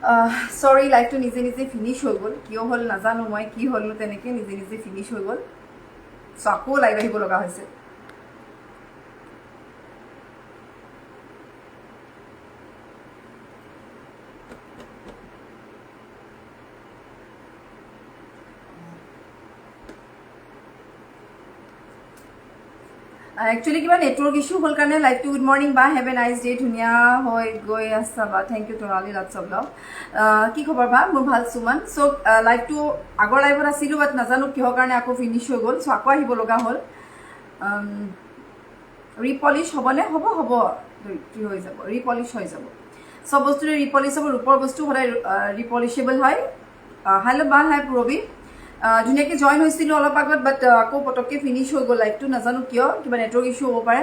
Sorry, live to নিজে finish হৈ গ'ল কিয় হল নাজানো মই কি হল তেনেকে নিজে finish হৈ গ'ল সো আকৌ লাইভ আহিব লগা হৈছে Actually, kiba network issue hol karne live to good morning ba have a nice day dhuniya hoy goi asa ba thank you Tonali lots of love ki khobor ba mur bhal suman so live to agor live ra silu but nazanu kiho karne ako finish ho gol so ako ahibo loga hol repolish hobone hobo ki hoy jabo repolish hoy jabo so bostu repolish hobo rupor bostu hoday repolishable hoy hello ba hai Probi ধুনিয়াকে join হৈছিল অলপ আগত বাট আকৌ পটককে finish হৈ গল লাইভটো নাজানো কিয় কিবা নেটৱৰ্ক ইস্যু হ'ব পাৰে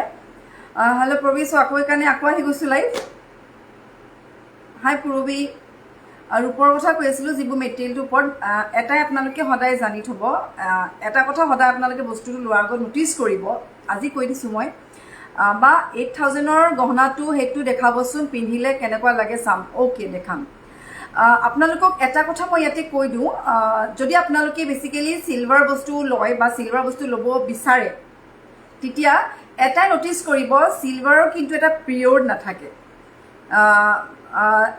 হেল্ল' প্ৰবি সো আকৌ একানে আকৌ আহি গৈছো লাইভ হাই প্ৰবি আৰু ওপৰ কথা কৈ আছিলো যিবোৰ মেটেৰিয়েলটো ওপৰত এটাই আপোনালোকে সদায় জানি থব এটা কথা সদায় আপোনালোকে বস্তুটো লোৱাৰ আগত নটিচ কৰিব আজি কৈ দিছো মই বা 8000ৰ গহনাটো হেতু দেখাবচোন পিন্ধিলে কেনেকুৱা লাগে চাম ওকে দেখাম আপোনালোকক এটা কথা মই ইয়াতে কৈ দিও যদি আপোনালোকে বেসিক্যালি সিলভাৰ বস্তু লয় বা সিলভাৰ বস্তু লব বিচাৰে তেতিয়া এটা নটিস কৰিব সিলভাৰৰ কিন্তু এটা পিৰিয়ড নাথাকে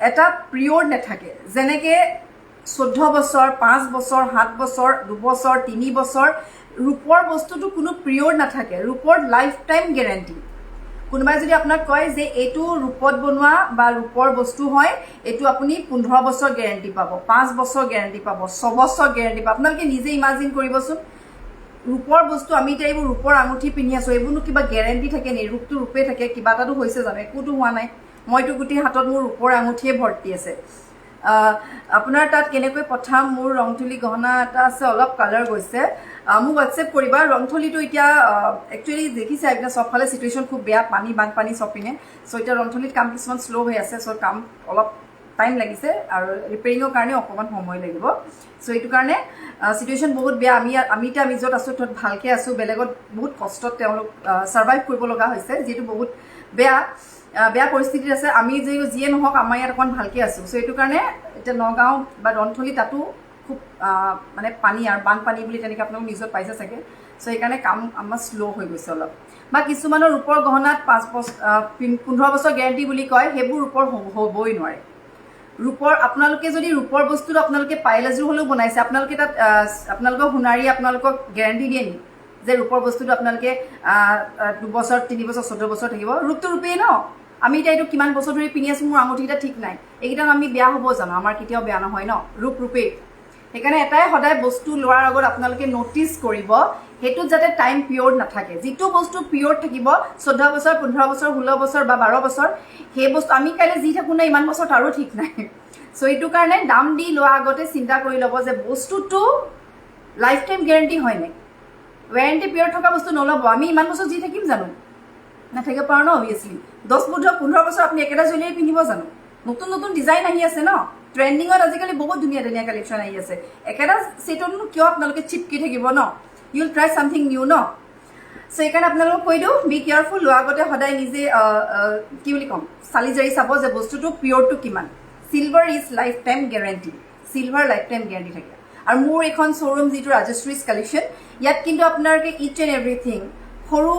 এটা পিৰিয়ড নাথাকে যেনেকে 14 বছৰ 5 বছৰ 7 বছৰ 2 বছৰ 3 বছৰ ৰূপৰ বস্তুটো কোনো পিৰিয়ড নাথাকে ৰূপৰ লাইফ টাইম গ্যাৰান্টি কোনবাই যদি আপোনাক কয় যে এটো ৰূপত বনোৱা বা ৰূপৰ বস্তু হয় এটো আপুনি 15 বছৰ গ্যাৰান্টি পাব 5 বছৰ গ্যাৰান্টি পাব 6 বছৰ গ্যাৰান্টি পাব আপোনালোকে নিজে ইমাজিন কৰিবচোন ৰূপৰ বস্তু আমি এতিয়া এইবোৰ ৰূপৰ আঙুঠি পিন্ধি আছো এইবোৰ কিবা গ্যাৰান্টি থাকে নে ৰূপটো ৰূপে থাকে কিবা এটাটো হৈছে জানো একোটো হোৱা নাই মইতো গুটি হাতত মোৰ ৰূপৰ আঙুঠিয়ে ভৰ্তি আছে আপোনাৰ তাত কেনেকৈ পঠাম মোৰ ৰংথলি গহনা এটা আছে অলপ কালাৰ গৈছে মোক WhatsApp কৰিবা ৰংথলিটো এতিয়া একচুয়ালি দেখিছে আপোনাৰ সবফালে সিচুৱেশন খুব বেয়া পানী বানপানী সপিনে সো এটা ৰংথলিত কাম কিছুমান স্লো হৈ আছে সো কাম অলপ টাইম লাগিছে আৰু ৰিপেয়াৰিংৰ কাৰণে অকমান সময় লাগিব সো এইটো কাৰণে সিচুৱেশন বহুত বেয়া আমি যত আছো তত ভালকে আছো বেলেগত বহুত কষ্টত তেওঁলোক সাৰ্ভাইভ কৰিব লগা হৈছে যেটো বহুত বেয়া পৰিস্থিতি আছে আমি যিয়ে নহক আমাৰ ইয়াত অকন ভালকে আছো সো এইটো কাৰণে এটা নগাঁও বা ৰংথলি তাতো খুব মানে পানী আৰু বানপানী বুলি তেনেকৈ আপোনালোক নিজত পাইছে চাগে সো এই কাৰণে কাম আমাৰ স্লো হৈ গৈছে অলপ বা কিছুমানৰ ৰূপৰ গহনাত 15 বছৰ গ্যাৰান্টি বুলি কয় হেবোৰ ৰূপৰ হ'বই নোৱাৰে ৰূপৰ আপোনালোকে যদি ৰূপৰ বস্তুটো আপোনালোকে পাইলাজু হলেও বনাইছে আপোনালোকে তাত আপোনালোকৰ হুনাৰী আপোনালোকক গ্যাৰান্টি দিয়ে নি যে ৰূপৰ বস্তুটো আপোনালোকে 2 বছৰ 3 বছৰ 14 বছৰ থাকিব ৰূপটো ৰূপেই ন আমি এতিয়া এইটো কিমান বছৰ ধৰি পিনি আছো মোৰ আঙুঠিটা ঠিক নাই এইকিটা আমি বেয়া হ'ব জানো আমাৰ কেতিয়াও বেয়া নহয় ন ৰূপে সেইকাৰণে এটাই সদায় বস্তু লোৱাৰ আগত আপোনালোকে নটিস কৰিব হেতু যাতে টাইম পিৰিয়ড নাথাকে যিটো বস্তু পিৰিয়ড থাকিব 14 বছৰ 15 বছৰ 16 বছৰ বা 12 বছৰ সেই বস্তু আমি কাইলে যি থাকো না ইমান বছৰ তাৰো ঠিক নাই সো এইটো কাৰণে দাম দি লোৱা আগতে চিন্তা কৰি লব যে বস্তুটো লাইফ টাইম গ্যাৰান্টি হয় নাই ওয়াৰেন্টি পিৰিয়ড থকা বস্তু নলব আমি ইমান বছৰ যি থাকিম জানো নাথাকে পাৰো ন অবিয়াসলি 10 বছৰ 15 বছৰ আপনি একেটা জুৱেলাৰী পিন্ধিব জানো নতুন নতুন ডিজাইন আহি আছে ন ট্ৰেন্ডিংত আজিকালি বহুত ধুনীয়া ধুনীয়া কালেকশন আহি আছে একেটা সেটনো কিয় আপোনালোকে চিপকি থাকিব ন you will try something new ন সো এইকাৰণে আপোনালোকক কৈ দিও বি কেয়াৰফুল লোৱা আগতে সদায় নিজে কি বুলি কম চালি জাৰি চাব যে বস্তুটো পিয়ৰটো কিমান silver is lifetime guarantee silver lifetime guarantee থাকে আৰু মোৰ এখন শোৰুম যিটো ৰাজশ্ৰীজ কালেকশন ইয়াত কিন্তু আপোনালোকে ইচ এণ্ড এভৰিথিং সৰু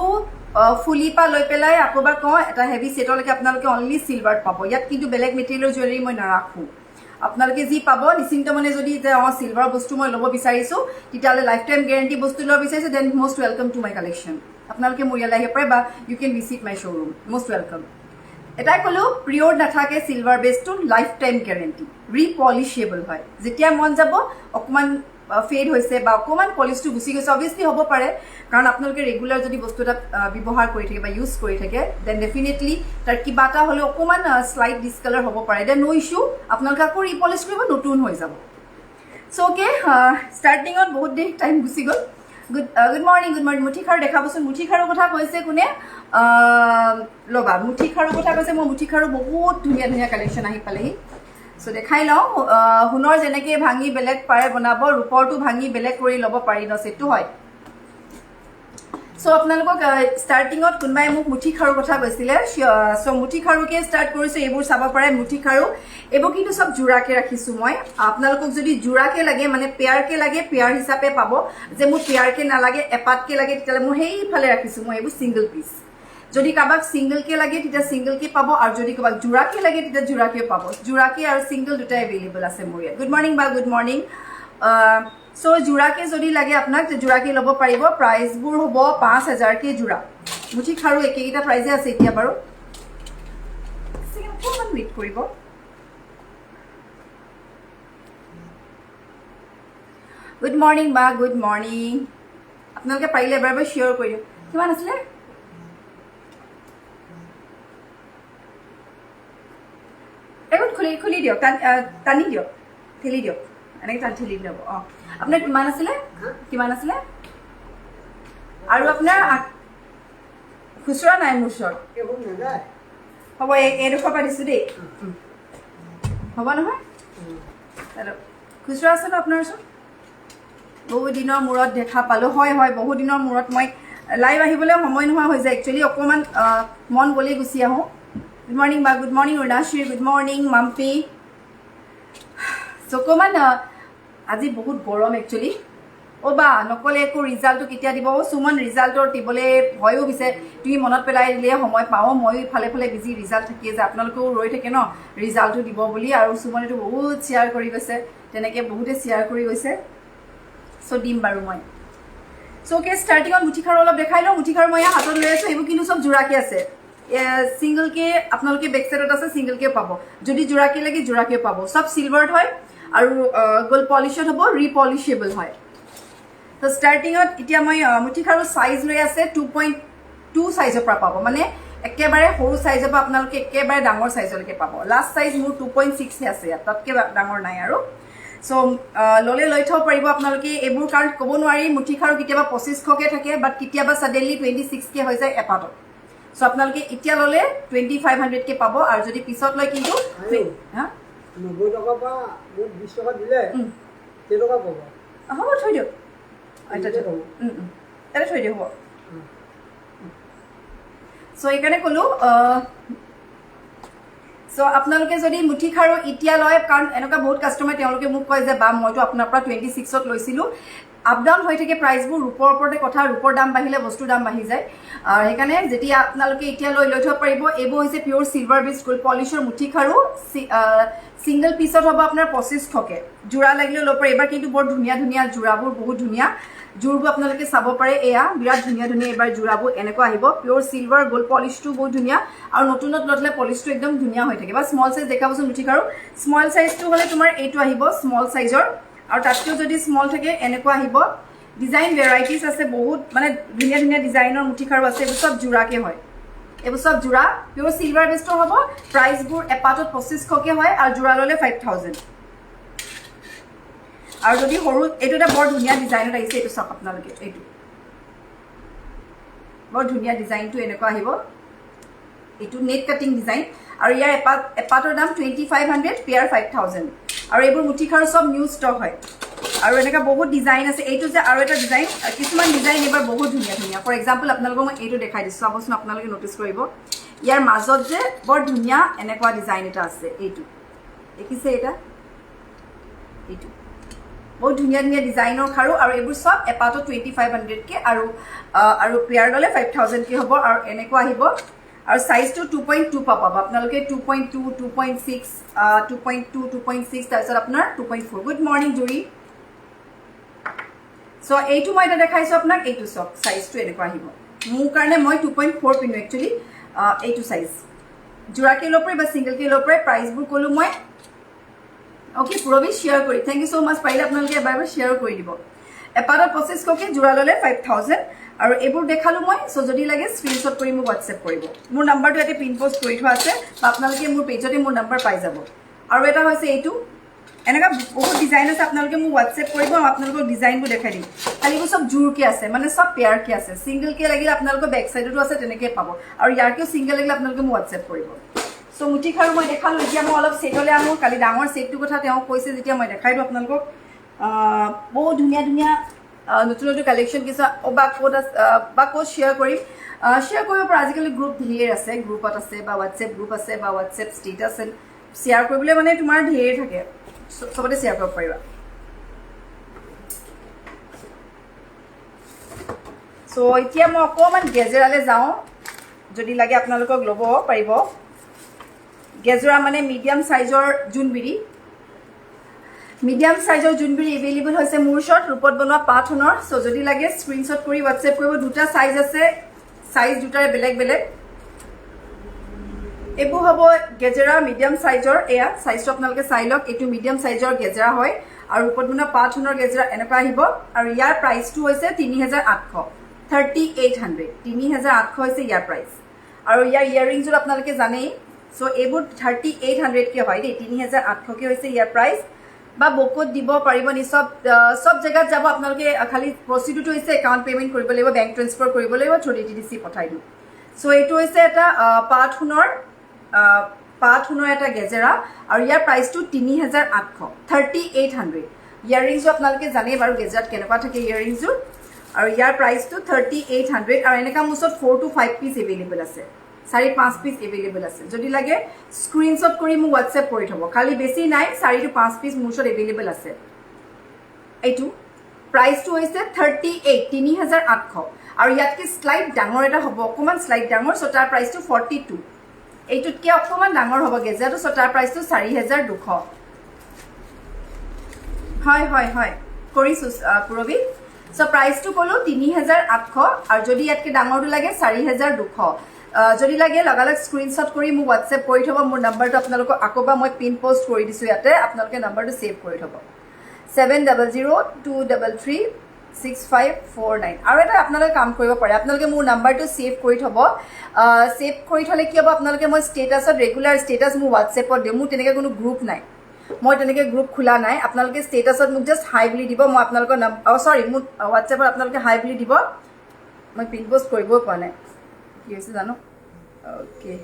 ফুলি পা লৈ পেলাই আকবাৰ কওঁ এটা হেভি সেটলৈকে আপোনালোকে অনলি সিলভাৰ পাব ইয়াত কিন্তু বেলেগ মেটেৰিয়েলৰ জুৱেলাৰী মই নাৰাখো আপোনালোকে যি পাব নিশ্চিন্ত মানে যদি যে সিলভাৰ বস্তু মই ল'ব বিচাৰিছো তেতিয়ালে লাইফ টাইম গ্যাৰান্টি বস্তু ল'ব বিচাৰিছো then most welcome to my collection আপোনালোকে মোৰ ইয়ালৈ আহিব পাৰে বা you can visit my showroom most welcome এটাই কলো পিৰিয়ড নাথাকে সিলভাৰ বেসটো লাইফ টাইম গ্যাৰান্টি ৰিপলিশেবল হয় যেতিয়া মন যাব অকমান ফেড হৈছে বা অকমান পলিশটো গুছি গৈছে অবভিয়াসলি হ'ব পাৰে কাৰণ আপোনালোকে ৰেগুলাৰ যদি বস্তুটা ব্যৱহাৰ কৰি থাকে বা ইউজ কৰি থাকে দেন ডেফিনেটলি তাৰ কিবা এটা হলে অকমান স্লাইট ডিসকালাৰ হ'ব পাৰে দেন নো ইস্যু আপোনালোকে আকৌ ৰিপলিশ কৰিব নতুন হৈ যাব সো ওকে স্টাৰ্টিংত বহুত দেৰি টাইম গুছি গল গুড মৰ্নিং মুঠিখাৰু দেখাবচোন মুঠিখাৰু কথা কৈছে কোনে লবা মুঠিখাৰু কথা কৈছে মই মুঠিখাৰু বহুত ধুনীয়া ধুনীয়া কালেকশন আহি পালেহি সো দেখাই লওঁ হুনৰ যেনেকে ভাঙি বেলেগ পাৰে বনাব ৰূপৰটো ভাঙি বেলেগ কৰি ল'ব পাৰি ন সেটো হয় সো আপোনালোকক ষ্টাৰ্টিঙত কোনোবাই মোক মুঠি খাৰু কথা কৈছিলে সো মুঠি খাৰুকে ষ্টাৰ্ট কৰিছো এইবোৰ চাব পাৰে মুঠি খাৰু এইবোৰ কিন্তু সব জোৰাকে ৰাখিছো মই আপোনালোকক যদি জোৰাকে লাগে মানে পেয়াৰকে লাগে পেয়াৰ হিচাপে পাব যে মোৰ পেয়াৰকে নালাগে এপাতকে লাগে তেতিয়ালে মই সেইফালে ৰাখিছো মই এইবোৰ সিঙ্গল পিস যদি কাবাক সিঙ্গল কে লাগে তেতিয়া সিঙ্গল কে পাব আৰু যদি কাবাক জোৰাকে লাগে তেতিয়া জোৰাকে পাব জোৰাকে আৰু সিঙ্গল দুটা अवेलेबल আছে মোৰ ইয়াত গুড মৰ্নিং বা গুড মৰ্নিং সো জোৰাকে যদি লাগে আপোনাক জোৰাকে ল'ব পাৰিব প্ৰাইসবোৰ হ'ব 5000 কে জোৰা মুঠি খাৰু একেইটা প্ৰাইসে আছে এতিয়া বাৰু অকমান ৱেট কৰিব গুড মৰ্নিং বা গুড মৰ্নিং আপোনালোকে পাৰিলে এবাৰ শ্বেয়াৰ কৰি দিয়ক কিমান আছিলে এখন খুলি দিয়ক টানি দিয়ক ঠেলি দিয়ক এনেকৈ টানি ঠেলি দিয়ক আপোনাৰ কিমান আছিলে আৰু আপোনাৰ খুচুৰা নাই মোৰ ওচৰত হ'ব এইডোখৰ পৰা দিছোঁ দেই হ'ব নহয় খুচুৰা আছে ন আপোনাৰ ওচৰত বহু দিনৰ মূৰত দেখা পালোঁ হয় বহু দিনৰ মূৰত মই লাইভ আহিবলৈ সময় নোহোৱা হৈ যায় একচুৱেলি অকণমান মন গ'লেই গুচি আহোঁ গুড মৰ্নিং বা good morning Urnashree good morning Mampi অকণমান আজি বহুত গৰম একচুৱেলি বা নকলে একো ৰিজাল্টটো কেতিয়া দিব সুমন ৰিজাল্টৰ দিবলৈ ভয়ো পিছে তুমি মনত পেলাই দিলে সময় পাওঁ ময়ো ইফালে ফালে বিজি ৰিজাল্ট থাকিয়ে যে আপোনালোকেও ৰৈ থাকে ন ৰিজাল্টটো দিব বুলি আৰু সুমনেতো বহুত শ্বেয়াৰ কৰি গৈছে তেনেকৈ বহুতে শ্বেয়াৰ কৰি গৈছে সো দিম বাৰু মই সো কে ষ্টাৰ্টিঙত মুঠি খাৰু অলপ দেখাই লওঁ মুঠি খাৰু মই হাতত লৈ আছোঁ এইবোৰ কিন্তু চব জোৰাকে আছে সিঙ্গল কে আপোনালোকে বেক সাইডত আছে সিঙ্গল কে পাব যদি জোৰাকে লাগে জোৰাকে পাব সব সিলভাৰড হয় আৰু গোল্ড পলিশড হ'ব ৰিপলিশেবল হয় তো ষ্টাৰ্টিঙত এতিয়া মই মুঠি খাৰু সাইজ লৈ আছে 2.2 সাইজৰ পৰা পাব মানে একেবাৰে সৰু সাইজৰ পৰা আপোনালোকে একেবাৰে ডাঙৰ সাইজলৈকে পাব লাষ্ট সাইজ মোৰ 2.6 আছে তাতকে ডাঙৰ নাই আৰু সো ললে লৈ থব পাৰিব আপোনালোকে এইবোৰ কাৰণ ক'ব নোৱাৰি মুঠি খাৰু কেতিয়াবা 2500 কে থাকে বাট কেতিয়াবা সডেনলি 26 কে হৈ যায় এপাতত সো আপোনালোকে এতিয়া ললে 2500 কে পাব আৰু যদি পিছত লয় কিন্তু হা 90 টকা বা 20 টকা দিলে তে টকা পাব হ'ব থৈ দিয়ক এটা থৈ দিয়ক হ'ব সো এইকাৰণে ক'লো সো আপোনালোকে যদি মুঠি খাৰু এতিয়া লয় কাৰণ এনেকুৱা বহুত কাষ্টমাৰ তেওঁলোকে মোক কয় যে বা মইতো আপোনাৰ পৰা 26ত লৈছিলোঁ আপ ডাউন হৈ থাকে প্ৰাইসবোৰ ৰূপৰ ওপৰতে কথা ৰূপৰ দাম বাঢ়িলে বস্তুৰ দাম বাঢ়ি যায় আৰু সেইকাৰণে যেতিয়া আপোনালোকে এতিয়া লৈ থব পাৰিব এইবোৰ হৈছে পিয়ৰ সিলভাৰ বেছ গোল্ড পলিশৰ মুঠি খাৰু সিঙ্গল পিছত হ'ব আপোনাৰ 2500 কে জোৰা লাগিলে ল'ব পাৰে এবাৰ কিন্তু বৰ ধুনীয়া ধুনীয়া জোৰাবোৰ বহুত ধুনীয়া জোৰবোৰ আপোনালোকে চাব পাৰে এয়া বিৰাট ধুনীয়া ধুনীয়া এবাৰ জোৰাবোৰ এনেকুৱা আহিব পিয়ৰ সিলভাৰ গোল্ড পলিশটো বহুত ধুনীয়া আৰু নতুনত ললে পলিশটো একদম ধুনীয়া হৈ থাকে বা স্মল সাইজ দেখাবচোন মুঠি খাৰু স্মল সাইজটো হ'লে তোমাৰ এইটো আহিব স্মল সাইজৰ আৰু তাতকেও যদি স্মল থাকে এনেকুৱা আহিব ডিজাইন ভেৰাইটিজ আছে বহুত মানে ধুনীয়া ধুনীয়া ডিজাইনৰ মুঠি খাৰু আছে এইবোৰ সব জোৰাকে হয় এইবোৰ সব জোৰা পিয়ৰ সিলভাৰ বেছটো হ'ব প্ৰাইসবোৰ এপাতত 2500 কে হয় আৰু জোৰা ললে 5000 আৰু যদি সৰু এইটো এটা বৰ ধুনীয়া ডিজাইনত আহিছে এইটো চাওক আপোনালোকে এইটো বৰ ধুনীয়া ডিজাইনটো এনেকুৱা আহিব এইটো নেট কাটিং ডিজাইন আৰু ইয়াৰ এপাতৰ দাম 2500 পেয়াৰ 5000 আৰু এইবোৰ মুঠি খাৰু সব নিউ ষ্টক হয় আৰু এনেকা বহুত ডিজাইন আছে এইটো যে আৰু এটা ডিজাইন কিছুমান ডিজাইন এবাৰ বহুত ধুনীয়া ধুনীয়া ফৰ এক্সাম্পল আপোনালোকক মই এইটো দেখাই দিছোঁ চাবচোন আপোনালোকে নটিচ কৰিব ইয়াৰ মাজত যে বৰ ধুনীয়া এনেকুৱা ডিজাইন এটা আছে এইটো দেখিছে এটা এইটো বহুত ধুনীয়া ধুনীয়া ডিজাইনৰ খাৰু আৰু এইবোৰ সব এপাতত 2500 কে আৰু পেয়াৰ ললে 5000 কে হ'ব আৰু এনেকুৱা আহিব আৰু সাইজটো 2.2 পাব আপোনালোকে 2.2 2.6 2.2 2.6 তাৰপিছত আপোনাৰ 2.4 গুড মৰ্নিং জুৰি সো এইটো মই এটা দেখাইছো আপোনাক এইটো সব সাইজটো এনেকুৱা আহিব মোৰ কাৰণে মই 2.4 পিনো একচুৱেলি এইটো সাইজ জোৰাকে ল'ব পাৰে বা সিঙ্গল কে ল'ব পাৰে প্ৰাইসবোৰ ক'লো মই ওকে পুৰবি শ্বেয়াৰ কৰি থ্যাংক ইউ সো মাচ পাৰিলে আপোনালোকে এবাৰ শ্বেয়াৰ কৰি দিব এপাতত 2500 কে জোৰা ললে 5000 আৰু এইবোৰ দেখালো মই সো যদি লাগে স্ক্ৰিনশ্বট কৰি মোক হোৱাটসএপ কৰিব মোৰ নাম্বাৰটো ইয়াতে পিন পোষ্ট কৰি থোৱা আছে বা আপোনালোকে মোৰ পেজতে মোৰ নাম্বাৰ পাই যাব আৰু এটা হৈছে এইটো এনেকা বহুত ডিজাইন আছে আপোনালোকে মোক হোৱাটসএপ কৰিব আৰু আপোনালোকক ডিজাইনবোৰ দেখাই দিম খালি এইবোৰ সব জোৰকে আছে মানে সব পেয়াৰ কে আছে সিঙ্গল কে লাগিলে আপোনালোকৰ বেক সাইডতো আছে তেনেকৈ পাব আৰু ইয়াৰকেও সিঙ্গল লাগিলে আপোনালোকে মোক হোৱাটসএপ কৰিব সো মুঠি খাৰু মই দেখালো এতিয়া মই অলপ সেটলৈ আহোঁ কালি ডাঙৰ সেটটো কথা তেওঁ কৈছে যেতিয়া মই দেখাই দিওঁ আপোনালোকক বহুত ধুনীয়া ধুনীয়া নতুন নতুন কালেকশ্যন কিছু বা ক'ত আছে বা ক'ত শ্বেয়াৰ কৰিম শ্বেয়াৰ কৰিব পৰা আজিকালি গ্ৰুপ ঢেৰ আছে গ্ৰুপত আছে বা হোৱাটছএপ গ্ৰুপ আছে বা হোৱাটছএপ ষ্টেটাছ শ্বেয়াৰ কৰিবলৈ মানে তোমাৰ ঢেৰ থাকে চবতে শ্বেয়াৰ কৰিব পাৰিবা চ' এতিয়া মই অকণমান গেজেৰালৈ যাওঁ যদি লাগে আপোনালোকক ল'ব পাৰিব গেজৰা মানে মিডিয়াম চাইজৰ জোনবিৰি মিডিয়াম চাইজৰ জোনবিৰি এভেইলেবল হৈছে মোৰ ওচৰত ৰূপত বনোৱা পাথনৰ চ' যদি লাগে স্ক্ৰীনশ্বট কৰি হোৱাটছএপ কৰিব দুটা চাইজ আছে চাইজ দুটাৰে বেলেগ বেলেগ এইবোৰ হ'ব গেজেৰা মিডিয়াম চাইজৰ এয়া চাইজটো আপোনালোকে চাই লওক এইটো মিডিয়াম চাইজৰ গেজেৰা হয় আৰু ৰূপত বনোৱা পাথনৰ গেজেৰা এনেকুৱা আহিব আৰু ইয়াৰ প্ৰাইচটো হৈছে 3800 3800 3800 হৈছে ইয়াৰ প্ৰাইচ আৰু ইয়াৰ ইয়েৰিংযোৰ আপোনালোকে জানেই চ' এইবোৰ 3800কে হয় দেই 3800কে হৈছে ইয়াৰ প্ৰাইচ বা বকত দিব পাৰিব নি সব জেগাত যাব আপোনালোকে খালি প্ৰচিডিউৰটো হৈছে একাউণ্ট পে'মেণ্ট কৰিব লাগিব বেংক ট্ৰেন্সফাৰ কৰিব লাগিব থ্ৰু DTDC পঠাই দিম চ' এইটো হৈছে এটা পাথনৰ এটা গেজেৰা আৰু ইয়াৰ প্ৰাইচটো 3800 3800 ইয়েৰিংছো আপোনালোকে জানেই বাৰু গেজেৰাত কেনেকুৱা থাকে ইয়েৰিংযোৰ আৰু ইয়াৰ প্ৰাইচটো 3800 আৰু এনেকুৱা মোৰ ওচৰত 4 to 5 পিচ এভেইলেবল আছে 4-5 পিচ এভেইলেবল আছে যদি লাগে স্ক্ৰীনশ্বট কৰি মোক হোৱাটছএপ কৰি থ'ব খালি বেছি নাই 4 to 5 পিচ মোৰ ওচৰত এভেইলেবল আছে এইটো প্ৰাইচটো হৈছে 3800 আৰু ইয়াতকৈ শ্লাইড ডাঙৰ এটা হ'ব অকণমান শ্লাইড ডাঙৰ চ' তাৰ প্ৰাইচটো 42 এইটোতকৈ অকণমান ডাঙৰ হ'ব গেজেৰাটো চ' তাৰ প্ৰাইচটো 4200 হয় হয় হয় কৰিছোঁ পুৰবী চ' প্ৰাইচটো ক'লোঁ 3800 আৰু যদি ইয়াতকৈ ডাঙৰটো লাগে 4200 যদি লাগে লগালগ স্ক্ৰীনশ্বট কৰি মোক হোৱাটছএপ কৰি থ'ব মোৰ নাম্বাৰটো আপোনালোকক আকৌ বা মই পিন পষ্ট কৰি দিছোঁ ইয়াতে আপোনালোকে নাম্বাৰটো ছেভ কৰি থ'ব 7002336549 আৰু এটা আপোনালোকে কাম কৰিব পাৰে আপোনালোকে মোৰ নাম্বাৰটো ছেভ কৰি থ'ব ছেভ কৰি থ'লে কি হ'ব আপোনালোকে মই ষ্টেটাছত ৰেগুলাৰ ষ্টেটাছ মোৰ হোৱাটছএপত দিওঁ মোৰ তেনেকৈ কোনো গ্ৰুপ নাই মই তেনেকৈ গ্ৰুপ খোলা নাই আপোনালোকে ষ্টেটাছত মোক জাষ্ট হাই বুলি দিব মই আপোনালোকৰ চৰি মোৰ হোৱাটছএপত আপোনালোকে হাই বুলি দিব মই পিন পষ্ট কৰিবই পোৱা নাই কি হৈছে জানো অ'কে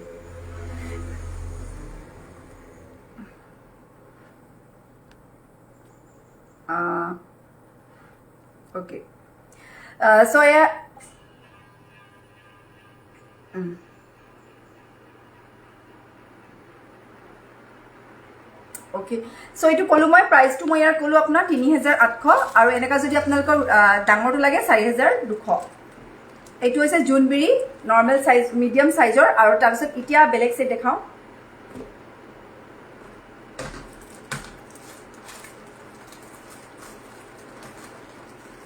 অ'কে চ' এয়া অ'কে চ' এইটো ক'লোঁ মই প্ৰাইচটো মই ইয়াৰ ক'লোঁ আপোনাৰ 3800 আৰু এনেকুৱা যদি আপোনালোকৰ ডাঙৰটো লাগে 4200 এইটো হৈছে জোনবিৰি নৰ্মেল চাইজ মিডিয়াম চাইজৰ আৰু তাৰপিছত এতিয়া বেলেগ ছেট দেখাওঁ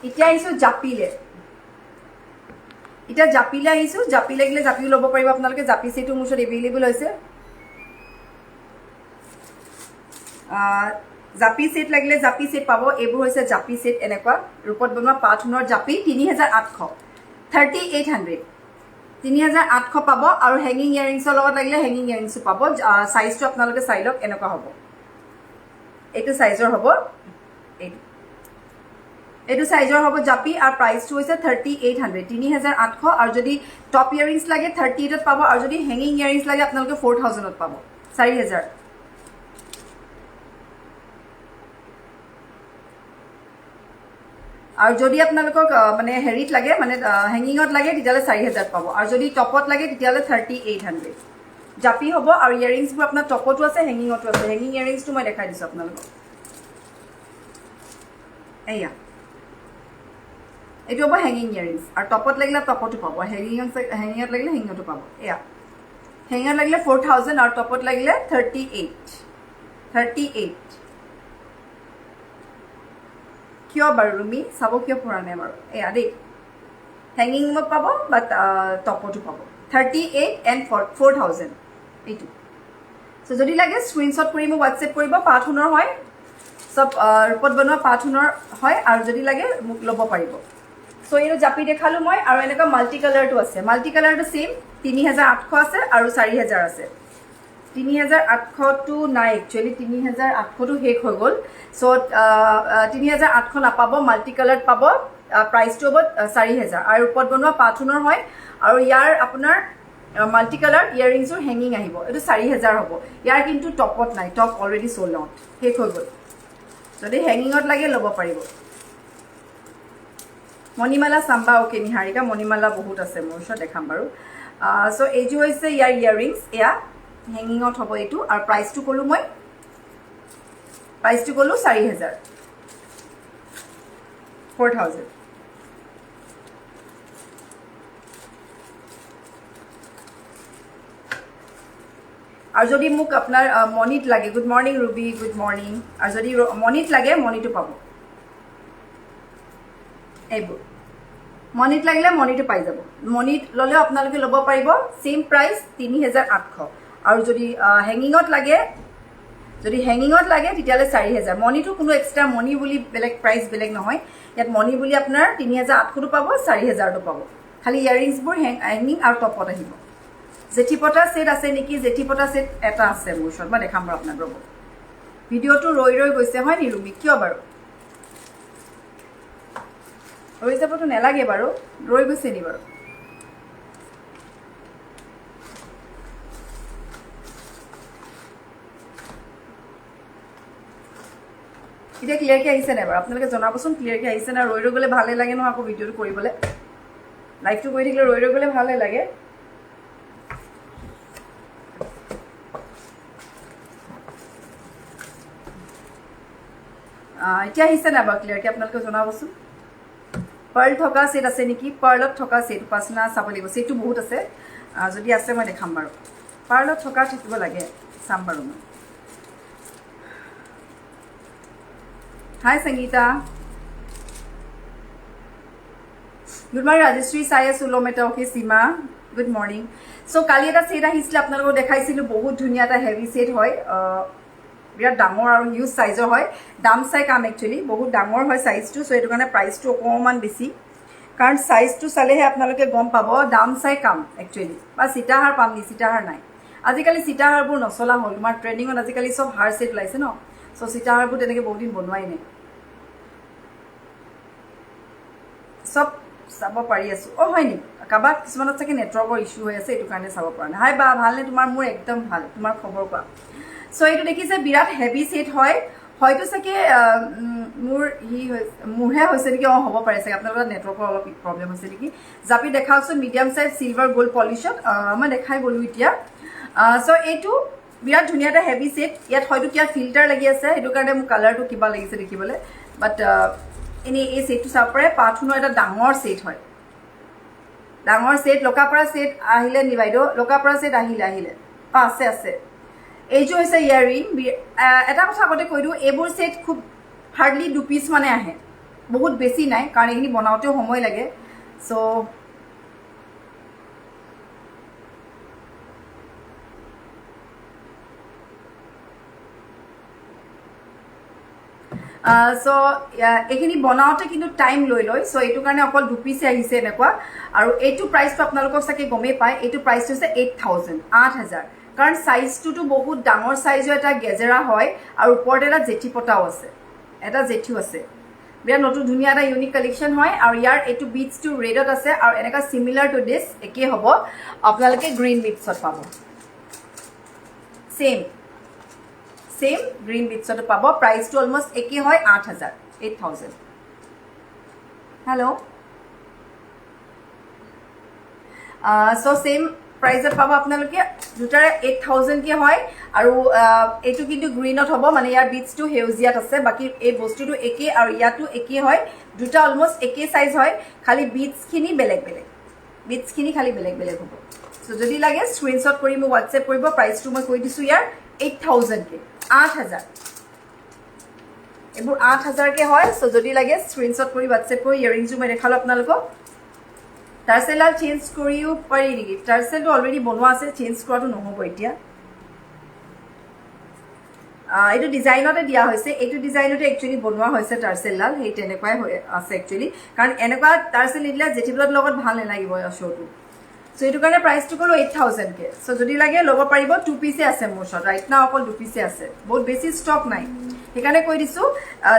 এতিয়া আহিছোঁ জাপিলে এতিয়া জাপিলে আহিছোঁ জাপি লাগিলে জাপিও ল'ব পাৰিব আপোনালোকে জাপি ছেটো মোৰ ওচৰত এভেইলেবল হৈছে জাপি ছেট লাগিলে জাপি ছেট পাব এইবোৰ হৈছে জাপি ছেট এনেকুৱা ৰূপত বনোৱা পাথনৰ জাপি 3800 3800 3800 পাব আৰু হেঙিং ইয়েৰিংছৰ লগত লাগিলে হেঙিং ইয়েৰিংছো পাব চাইজটো আপোনালোকে চাই লওক এনেকুৱা হ'ব এইটো চাইজৰ হ'ব এইটো চাইজৰ হ'ব জাপি আৰু প্ৰাইচটো হৈছে 3800 3800 আৰু যদি টপ ইয়েৰিংছ লাগে 38ত পাব আৰু যদি হেঙিং ইয়েৰিংছ লাগে আপোনালোকে 4000ত পাব 4000 আৰু যদি আপোনালোকক মানে হেৰিত লাগে মানে হেঙিঙত লাগে তেতিয়াহ'লে 4000 পাব আৰু যদি টপত লাগে তেতিয়াহ'লে 3800 জাপি হ'ব আৰু ইয়েৰিংছবোৰ আপোনাৰ টপতো আছে হেঙিঙতো আছে হেঙিং ইয়েৰিংছটো মই দেখাই দিছোঁ আপোনালোকক এয়া এইটো হ'ব হেঙিং ইয়েৰিংছ আৰু টপত লাগিলে টপতো পাব হেঙিঙত লাগিলে হেঙিঙতো পাব এয়া হেঙিঙত লাগিলে 4000 আৰু টপত লাগিলে 38 কিয় বাৰু ৰুমি চাব কিয় পৰা নাই বাৰু এয়া দেই হেঙিঙত পাব বাট টপতো পাব 38 and 4000 এইটো চ' যদি লাগে স্ক্ৰীনশ্বট কৰি মোক হোৱাটছএপ কৰিব পাথনৰ হয় চব ৰূপত বনোৱা পাথনৰ হয় আৰু যদি লাগে মোক ল'ব পাৰিব চ' এইটো জাপি দেখালোঁ মই আৰু এনেকুৱা মাল্টি কালাৰটো আছে মাল্টি কালাৰটো ছেইম 3800 আছে আৰু 4000 আছে 3800টো নাই একচুৱেলি 3800টো শেষ হৈ গ'ল চ' 3800 নাপাব মাল্টি কালাৰ পাব প্ৰাইচটো হ'ব 4000 আৰু ওপৰত বনোৱা পাথনৰ হয় আৰু ইয়াৰ আপোনাৰ মাল্টি কালাৰ ইয়েৰিংছৰ হেঙিং আহিব এইটো 4000 হ'ব ইয়াৰ কিন্তু টপত নাই টপ অলৰেডি চ'ল্ড আউট শেষ হৈ গ'ল যদি হেঙিঙত লাগে ল'ব পাৰিব মণিমালা চাম্বা অ'কে নিহাৰিকা মণিমালা বহুত আছে মোৰ ওচৰত দেখাম বাৰু চ' এইযোৰ হৈছে ইয়াৰ ইয়াৰিংছ এয়া হেঙিঙত হ'ব এইটো আৰু প্ৰাইচটো ক'লোঁ মই 4,000 4,000 আৰু যদি মোক আপোনাৰ মণিত লাগে good morning Ruby good morning আৰু যদি মণিত লাগে মণিটো পাব এইবোৰ মণিত লাগিলে মণিটো পাই যাব মণিত ল'লেও আপোনালোকে ল'ব পাৰিব সেম প্ৰাইচ 3,800 আৰু যদি হেঙিঙত লাগে তেতিয়াহ'লে 4,000 মণিটো কোনো এক্সট্ৰা মণি বুলি বেলেগ প্ৰাইচ বেলেগ নহয় ইয়াত মণি বুলি আপোনাৰ 3,800টো পাব 4,000টো পাব খালি ইয়াৰিংছবোৰ হেঙিং আৰু টপত আহিব জেঠিপটা সেট আছে নেকি জেঠিপটা সেট এটা আছে মোৰ ওচৰত মই দেখাম বাৰু আপোনাক ৰ'ব ভিডিঅ'টো ৰৈ গৈছে হয় নি ৰুমি কিয় বাৰু ৰৈ যাবতো নালাগে বাৰু ৰৈ গৈছে নি বাৰু এতিয়া ক্লিয়াৰকৈ আহিছে নাই বাৰু আপোনালোকে জনাবচোন ক্লিয়াৰকৈ আহিছে না ৰৈ গ'লে ভালে লাগে নহয় আকৌ ভিডিঅ'টো কৰিবলৈ লাইভটো কৰি থাকিলে ৰৈ গ'লে ভালে লাগে এতিয়া আহিছে নাই বাৰু ক্লিয়াৰকৈ আপোনালোকে জনাবচোন পাৰ্ল থকা সেট আছে নেকি পাৰ্লত থকা সেট উপাসনা চাব লাগিব সেটটো বহুত আছে যদি আছে মই দেখাম বাৰু পাৰ্লত থকা থাকিব লাগে চাম বাৰু মই হাই সংগীতা গুড মৰ্ণিং ৰাজশ্ৰী চাই আছো লমেটা অ'কে সীমা গুড মৰ্ণিং চ' কালি এটা সেট আহিছিলে আপোনালোকক দেখাইছিলোঁ বহুত ধুনীয়া এটা হেভি সেট হয় বিৰাট ডাঙৰ আৰু হিউজ চাইজৰ হয় দাম চাই কাম একচুৱেলি বহুত ডাঙৰ হয় চাইজটো চ' এইটো কাৰণে প্ৰাইচটো অকণমান বেছি কাৰণ চাইজটো চালেহে আপোনালোকে গম পাব দাম চাই কাম একচুৱেলি বা সীতাহাৰ পাম নি সীতাহাৰ নাই আজিকালি সীতাহাৰবোৰ নচলা হ'ল তোমাৰ ট্ৰেণ্ডিঙত আজিকালি চব হাৰ সেট ওলাইছে ন চ' সীতাহাৰবোৰ তেনেকৈ বহুত দিন বনোৱাই নাই চব চাব পাৰি আছো হয় নি কাৰোবাৰ কিছুমানত চাগে নেটৱৰ্কৰ ইছ্যু হৈ আছে এইটো কাৰণে চাব পৰা নাই হাই বা ভালনে তোমাৰ মোৰ একদম ভাল তোমাৰ খবৰ কোৱা চ' এইটো দেখিছে বিৰাট হেভি সেট হয় হয়তো চাগে মোৰহে হৈছে নেকি হ'ব পাৰে চাগে আপোনালোকৰ নেটৱৰ্কৰ অলপ প্ৰব্লেম হৈছে নেকি জাপি দেখাওকচোন মিডিয়াম চাইজ চিলভাৰ গ'ল্ড পলিচত মই দেখাই গ'লোঁ এতিয়া চ' এইটো বিৰাট ধুনীয়া এটা হেভি সেট ইয়াত হয়তো কিয় ফিল্টাৰ লাগি আছে সেইটো কাৰণে মোৰ কালাৰটো কিবা লাগিছে দেখিবলৈ বাট এনেই এই সেটটো চাব পাৰে পাথুনৰ এটা ডাঙৰ সেট হয় ডাঙৰ সেট লোকাপাৰা সেট আহিলে নি বাইদেউ লোকাপাৰা সেট আহিলে আছে এইযোৰ হৈছে ইয়াৰিং এটা কথা আগতে কৈ দিওঁ এইবোৰ সেট খুব হাৰ্ডলি 2 পিচ মানে আহে বহুত বেছি নাই কাৰণ এইখিনি বনাওঁতেও সময় লাগে চ' এইখিনি বনাওঁতে কিন্তু টাইম লৈ লয় চ' এইটো কাৰণে অকল 2 পিচে আহিছে এনেকুৱা আৰু এইটো প্ৰাইচটো আপোনালোকক চাগে গমেই পায় এইটো প্ৰাইচটো হৈছে 8,000 8,000 কাৰণ চাইজটোতো বহুত ডাঙৰ চাইজৰ এটা গেজেৰা হয় আৰু ওপৰত এটা জেঠি পটাও আছে এটা জেঠিও আছে বিৰাট নতুন ধুনীয়া এটা ইউনিক কালেকশ্যন হয় আৰু ইয়াৰ এইটো বিটছটো ৰেডত আছে আৰু এনেকুৱা চিমিলাৰ টু দিছ একেই হ'ব আপোনালোকে গ্ৰীণ বিটছত পাব ছেম গ্ৰীণ বিটছতো পাব প্ৰাইচটো অলমষ্ট একেই হয় 8,000 হেল্ল' চ' ছেম প্ৰাইজত পাব আপোনালোকে দুটাৰে 8,000কে হয় আৰু এইটো কিন্তু গ্ৰীণত হ'ব মানে ইয়াৰ বিটছটো সেউজীয়াত আছে বাকী এই বস্তুটো একেই আৰু ইয়াতো একেই হয় দুটা অলমষ্ট একেই চাইজ হয় খালি বিটছখিনি বেলেগ হ'ব চ' যদি লাগে স্ক্ৰীনশ্বট কৰি মোক হোৱাটছএপ কৰিব প্ৰাইচটো মই কৈ দিছোঁ ইয়াৰ 8,000কে 8,000 এইবোৰ 8,000কে হয় চ' যদি লাগে স্ক্ৰীনশ্বট কৰি হোৱাটছএপ কৰি ইয়েৰিংছটো মই দেখালোঁ আপোনালোকক টাৰ্চেলডাল চেঞ্জ কৰিও পাৰি নেকি টাৰ্চেলটো অলৰেডি বনোৱা আছে চেঞ্জ কৰাটো নহ'ব এতিয়া এইটো ডিজাইনতে দিয়া হৈছে এইটো ডিজাইনতে একচুৱেলি বনোৱা হৈছে টাৰ্চেলডাল সেই তেনেকুৱাই হৈ আছে একচুৱেলি কাৰণ এনেকুৱা টাৰ্চেল নিদিলে জেঠিবিলাকৰ লগত ভাল নালাগিব শ্ব'টো চ' এইটো কাৰণে প্ৰাইচটো ক'লোঁ 8,000কে চ' যদি লাগে ল'ব পাৰিব 2 পিচে আছে মোৰ ওচৰত ৰাইট নাও অকল 2 পিচে আছে বহুত বেছি ষ্টক নাই সেইকাৰণে কৈ দিছোঁ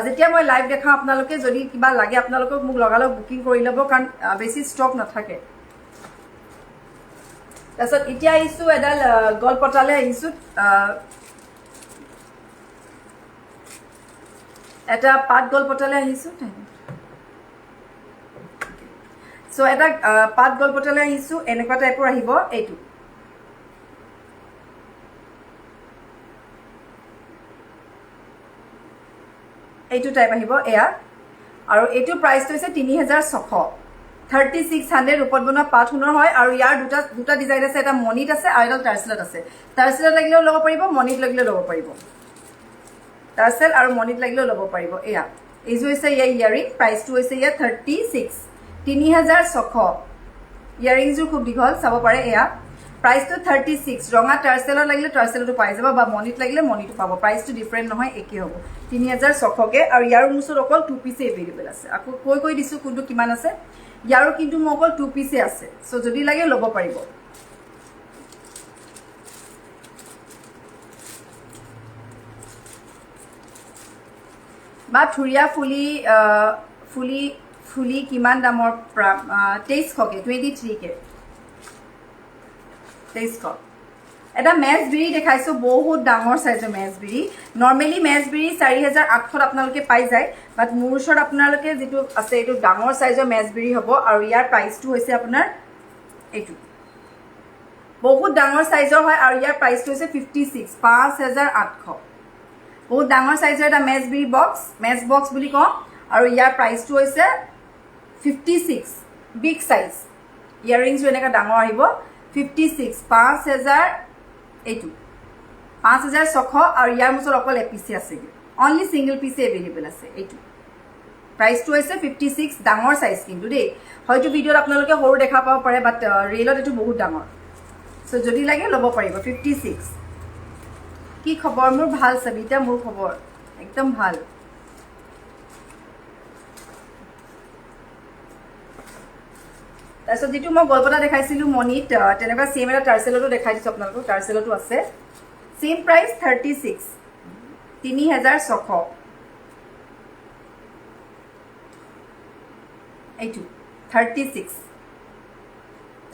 যেতিয়া মই লাইভ দেখাওঁ আপোনালোকে যদি কিবা লাগে আপোনালোকক মোক লগালগ বুকিং কৰি ল'ব কাৰণ বেছি ষ্টক নাথাকে তাৰপিছত এতিয়া আহিছোঁ এডাল গলপতালৈ আহিছোঁ এটা পাত গলপতালৈ আহিছোঁ সো এটা পাত গলপতালৈ আহিছোঁ এনেকুৱা টাইপৰ আহিব এইটো এইটো টাইপ আহিব এয়া আৰু এইটো প্ৰাইচটো হৈছে 3600 3600 ৰূপত বনোৱা পাত সোণৰ হয় আৰু ইয়াৰ দুটা ডিজাইন আছে এটা মণিত আছে আৰু এটা টাৰ্চেলত আছে টাৰ্চেলত লাগিলেও ল'ব পাৰিব মণিত লাগিলেও ল'ব পাৰিব টাৰ্চেল আৰু মণিত লাগিলেও ল'ব পাৰিব এয়া এইযোৰ হৈছে ইয়াৰ ইয়াৰিং প্ৰাইচটো হৈছে ইয়াৰ 36 3600 ইয়াৰিংযোৰ খুব দীঘল চাব পাৰে এয়া প্ৰাইচটো 36 ৰঙা টাৰ্চেলত লাগিলে টাৰ্চেলটো পাই যাব বা মণিত লাগিলে মণিটো পাব প্ৰাইচটো ডিফাৰেণ্ট নহয় একেই হ'ব 3600কে আৰু ইয়াৰ মুছত অকল 2 পিছে এভেইলেবল আছে আকৌ কৈ দিছোঁ কোনটো কিমান আছে ইয়াৰো কিন্তু মোৰ অকল 2 পিছে আছে সো যদি লাগে ল'ব পাৰিব বা থুৰিয়া ফুলি কিমান দামৰ 2300কে 23কে 2300 এটা মেজবিৰি দেখাইছোঁ বহুত ডাঙৰ সাইজৰ মেজবিৰি নৰ্মেলি মেজবিৰি 4800 আপোনালোকে পাই যায় বাট মোৰ ওচৰত আপোনালোকে যেটো আছে এইটো ডাঙৰ সাইজৰ মেজবিৰি হ'ব আৰু ইয়াৰ প্ৰাইচটো হৈছে আপোনাৰ এইটো বহুত ডাঙৰ সাইজৰ হয় আৰু ইয়াৰ প্ৰাইচটো হৈছে 56 5800 বহুত ডাঙৰ সাইজৰ এটা মেজবিৰি মেজ বক্স বুলি কওঁ আৰু ইয়াৰ প্ৰাইচটো হৈছে 56 বিগ সাইজ ইয়াৰিংছটো এনেকা ডাঙৰ আহিব 56 5000 এইটো 5600 আৰু ইয়াৰ মুছত অকল এপিচি আছে অনলি সিঙ্গল পিছে এভেইলেবল আছে এইটো প্ৰাইচটো হৈছে 56 ডাঙৰ সাইজ কিন্তু দেই হয়তো ভিডিঅ'ত আপোনালোকে সৰু দেখা পাব পাৰে বাট ৰিয়েলত এইটো বহুত ডাঙৰ সো যদি লাগে ল'ব পাৰিব 56 কি খবৰ মোৰ ভাল সবিতা মোৰ খবৰ একদম ভাল তাৰপিছত যেটো মই গলপতা দেখাইছিলোঁ মণিত তেনেকুৱা সেম এটা টাৰ্চেলতো দেখাই দিছোঁ আপোনালোকক টাৰ্চেলতো আছে সেম প্ৰাইচ 36 3600 এইটো 36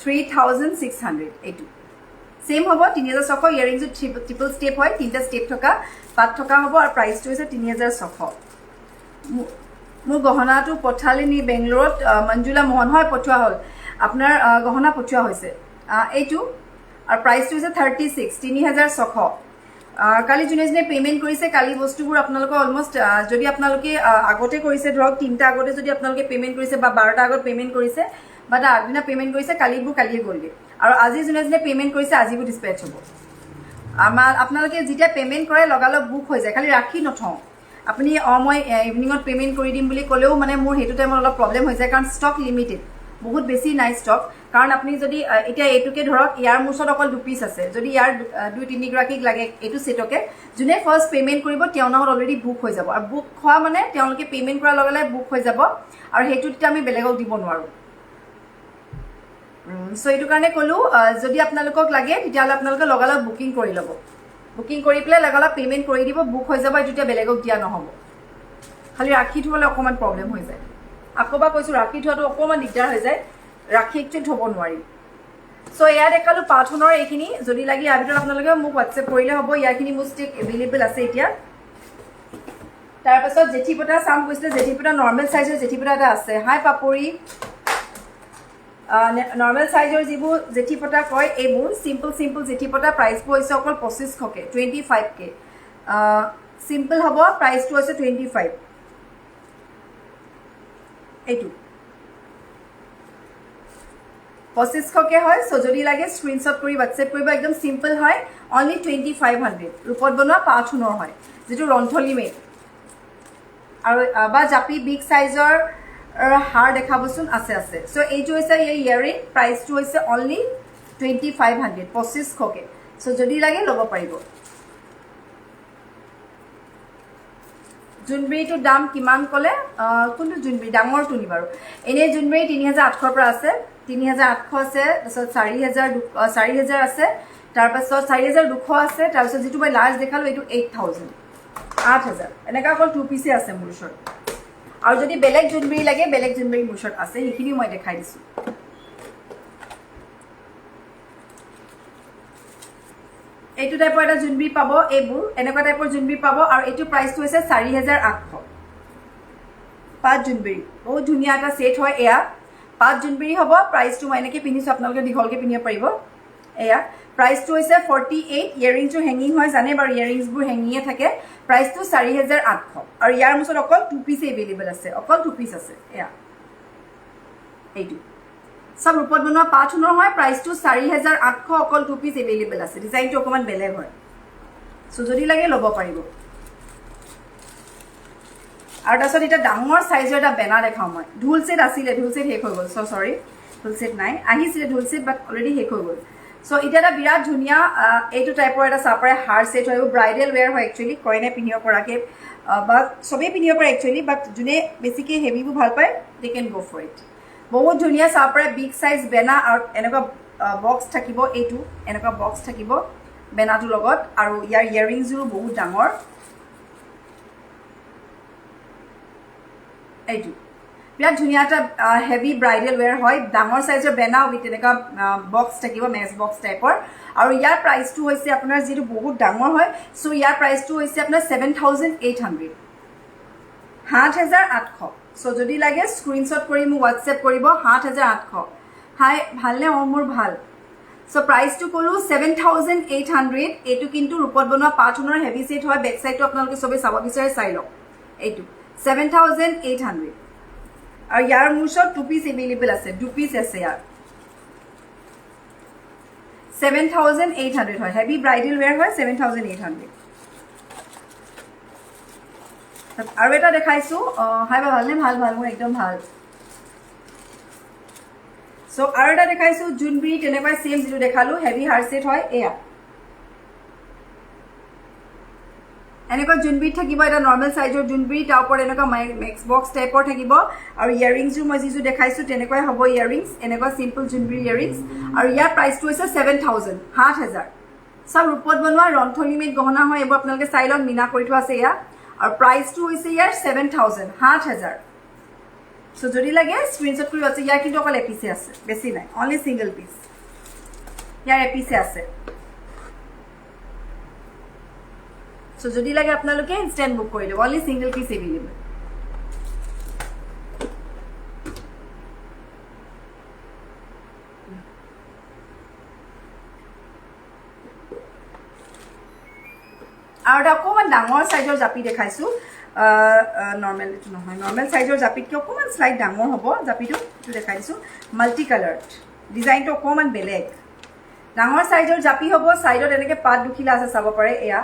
3600 এইটো সেম হ'ব 3600 ইয়াৰিংটো ট্ৰিপল ষ্টেপ হয় তিনিটা ষ্টেপ থকা পাত থকা হ'ব আৰু প্ৰাইচটো হৈছে 3600 মোৰ গহনাটো পঠালি নি বেংগলোৰত মঞ্জুলা মোহন হয় পঠোৱা হ'ল আপোনাৰ গহনা পঠোৱা হৈছে এইটো আৰু প্ৰাইচটো হৈছে 36 3600 কালি যোনে পেমেন্ট কৰিছে কালি বস্তুবোৰ আপোনালোকৰ অলমোষ্ট যদি আপোনালোকে আগতে কৰিছে ধৰক 3টা আগতে যদি আপোনালোকে পেমেন্ট কৰিছে বা 12টা আগত পেমেন্ট কৰিছে বা আগদিনা পেমেন্ট কৰিছে কালিবোৰ কালিয়ে গ'লগে আৰু আজি যোনে পেমেন্ট কৰিছে আজিবোৰ ডিসপ্যাচ হ'ব আপোনালোকে যেতিয়া পেমেন্ট কৰে লগালগ বুক হৈ যায় খালি ৰাখি নথওঁ আপুনি মই ইভিনিঙত পেমেন্ট কৰি দিম বুলি ক'লেও মানে মোৰ হেতু টাইমত অলপ প্ৰবলেম হৈ যায় কাৰণ ষ্টক লিমিটেড বহুত বেছি নাই ষ্টক কাৰণ আপুনি যদি এতিয়া এইটোকে ধৰক ইয়াৰ মুছত অকল 2 পিস আছে যদি ইয়াৰ 2-3 গৰাকীক লাগে এইটো সেটকে যোনে ফাৰ্স্ট পেমেন্ট কৰিব তেওঁ নামত অলৰেডি বুক হৈ যাব আৰু বুক খোৱা মানে তেওঁলোকে পেমেন্ট কৰাৰ লগে লগে বুক হৈ যাব আৰু হেতু তেতিয়া আমি বেলেগক দিব নোৱাৰো সো এইটো কাৰণে ক'লো যদি আপোনালোকক লাগে তেতিয়াহ'লে আপোনালোকে লগালগ বুকিং কৰি ল'ব বুকিং কৰি পেলাই লগালগ পেমেন্ট কৰি দিব বুক হৈ যাব এইটো তেতিয়া বেলেগক দিয়া নহ'ব খালি ৰাখি থ'লে অকমান প্ৰবলেম হৈ যায় আকবা কৈছো ৰাখি থোৱাটো অকমান দিগদাৰ হৈ যায় ৰাখি একচুৱেলি থ'ব নোৱাৰি সো এয়া দেখালো পাঠনৰ এইখিনি যদি লাগি ইয়াৰ ভিতৰত আপোনালোকে মোক হোৱাটছএপ কৰিলে হ'ব ইয়াৰখিনি মোৰ ষ্টিক এভেইলেবল আছে এতিয়া তাৰপাছত জেঠিপটা চাম কৈছিলে জেঠিপটা নৰ্মেল সাইজৰ জেঠিপটা এটা আছে হাই পাপৰি নৰ্মেল সাইজৰ যিবোৰ জেঠিপটা কয় এইবোৰ সিম্পল জেঠিপটা প্ৰাইচবোৰ হৈছে অকল 2500কে 25কে সিম্পল হ'ব প্ৰাইচটো হৈছে 25 এইটো 2500কে হয় সো যদি লাগে স্ক্ৰিনশ্বট কৰি হোৱাটছএপ কৰিব একদম সিম্পল হয় অনলি 2500 ৰূপত বনোৱা পাথুনৰ হয় যেটো ৰন্থলি মেড আৰু বা জাপি বিগ সাইজৰ হাৰ দেখাবচোন আছে সো এইটো হৈছে ইয়াৰিং প্ৰাইচটো হৈছে অনলি 2500 2500কে সো যদি লাগে ল'ব পাৰিব জুনবেৰীটো দাম কিমান ক'লে কোনটো জুনবেৰী ডাঙৰটো নি বাৰু এনে জুনবেৰী 3800 পৰা আছে 3800 আছে তাৰপিছত 4000 আছে তাৰপিছত 4200 আছে তাৰপিছত যেটো মই লাৰ্জ দেখালো এইটো 8000 এনেকা অকল 2 পিছে আছে মোৰ ওচৰত আৰু যদি বেলেগ জুনবেৰী লাগে বেলেগ জুনবেৰী মোৰ ওচৰত আছে সেইখিনি মই দেখাই দিছোঁ এইটো টাইপৰ এটা জুনবেৰী পাব এইবোৰ এনেকুৱা টাইপৰ জুনবেৰী পাব আৰু এইটো প্ৰাইচটো হৈছে 4800 পাঁচ জুনবেৰী বহুত ধুনীয়া এটা সেট হয় এয়া পাঁচ জোনবিৰি হ'ব প্ৰাইচটো মই এনেকৈ পিন্ধিছোঁ আপোনালোকে দীঘলকৈ পিন্ধিব পাৰিব এয়া প্ৰাইচটো হৈছে 48 ইয়েৰিংছটো হেঙিং হয় জানে বাৰু ইয়েৰিংছবোৰ হেঙিঙে থাকে প্ৰাইচটো 4800 আৰু ইয়াৰ মুছত অকল 2 পিচ এভেইলেবল আছে অকল 2 পিচ আছে এয়া এইটো সব ৰূপত বনোৱা পাট সোণৰ হয় প্ৰাইচটো 4800 অকল 2 পিচ এভেইলেবল আছে ডিজাইনটো অকমান বেলেগ হয় সো যদি লাগে ল'ব পাৰিব আৰু তাৰপিছত এটা ডাঙৰ সাইজৰ এটা বেনা দেখাওঁ মই ঢোল সেট আছিলে ঢোল সেট শেষ হৈ গ'ল সো সৰি ঢোল সেট নাই আহিছিলে ঢোল সেট বাট অলৰেডি শেষ হৈ গ'ল সো এটা এটা বিৰাট ধুনীয়া এইটো টাইপৰ এটা চাপাৰে হাৰ সেট হয় ব্ৰাইডেল ৱেৰ হয় একচুৱেলি কইনে পিন্ধিব পৰাকে বা সবেই পিন্ধিব পাৰে একচুৱেলি বাট যোনে বেছিকৈ হেভিবোৰ ভাল পায় দে কেন গ' ফৰ ইট বহুত ধুনীয়া চাপাৰে বিগ সাইজ বেনা আৰু এনেকুৱা বক্স থাকিব এইটো এনেকুৱা বক্স থাকিব বেনাটোৰ লগত আৰু ইয়াৰ ইয়েৰিংছৰো বহুত ডাঙৰ এইটো বিৰাট ধুনীয়া এটা হেভি ব্ৰাইডেল ৱেৰ হয় ডাঙৰ সাইজৰ বেনা উইথ এনেকুৱা বক্স থাকিব মেচ বক্স টাইপৰ আৰু ইয়াৰ প্ৰাইচটো হৈছে আপোনাৰ যিটো বহুত ডাঙৰ হয় সো ইয়াৰ প্ৰাইচটো হৈছে আপোনাৰ 7800 7800 সো যদি লাগে স্ক্ৰীনশ্বট কৰি মোক হোৱাটছএপ কৰিব 7800 হাই ভালনে মোৰ ভাল সো প্ৰাইচটো ক'লো 7800 এইটো কিন্তু ৰূপত বনোৱা পাট সোণৰ হেভি সেট হয় বেক সাইডটো আপোনালোকে সবে চাব বিচাৰে চাই লওক এইটো 7800 আৰু ইয়াৰ মুছত 2 পিচ এভেইলেবল আছে 2 পিচ আছে ইয়াৰ 7800 হয় হেভি ব্ৰাইডেল ৱেৰ হয় 7800 আৰু এটা দেখাইছো হাই বা ভালনে ভাল ভাল মোৰ একদম ভাল সো আৰু এটা দেখাইছো জোনবিৰি তেনেকৈ সেম যেটো দেখালো হেভি হাৰ সেট হয় এয়া এনেকুৱা জোনবিৰি থাকিব এটা নৰ্মেল সাইজৰ জোনবিৰি তাৰ ওপৰত এনেকুৱা মেক্স বক্স টাইপৰ থাকিব আৰু ইয়েৰিংছও মই যিটো দেখাইছো তেনেকৈ হ'ব ইয়েৰিংছ এনেকুৱা সিম্পল জোনবিৰি ইয়েৰিংছ আৰু ইয়াৰ প্ৰাইচটো হৈছে 7000 সব ৰূপত বনোৱা ৰন্থলিমেট গহনা হয় এইবোৰ আপোনালোকে চাই লওক মিনা কৰি থোৱা আছে এয়া আৰু প্ৰাইচটো হৈছে ইয়াৰ 7000 সো যদি লাগে স্ক্ৰীনশ্বট কৰি আছে ইয়াৰ কিন্তু অকল এপিছে আছে বেছি নাই অনলি সিঙ্গল পিস ইয়াৰ এপিছে আছে সো যদি লাগে আপোনালোকে ইনষ্টেন্ট বুক কৰি দিব অনলি সিঙ্গল পিস এভেইলেবল আৰু এটা অকণমান ডাঙৰ সাইজৰ জাপি দেখাইছো নৰ্মেল এইটো নহয় নৰ্মেল সাইজৰ জাপিতকৈ অকণমান স্লাইড ডাঙৰ হ'ব জাপিটো এইটো দেখাই দিছোঁ মাল্টি কালাৰ্ড ডিজাইনটো অকণমান বেলেগ ডাঙৰ সাইজৰ জাপি হ'ব সাইডত এনেকৈ পাত দুখিলা আছে চাব পাৰে এয়া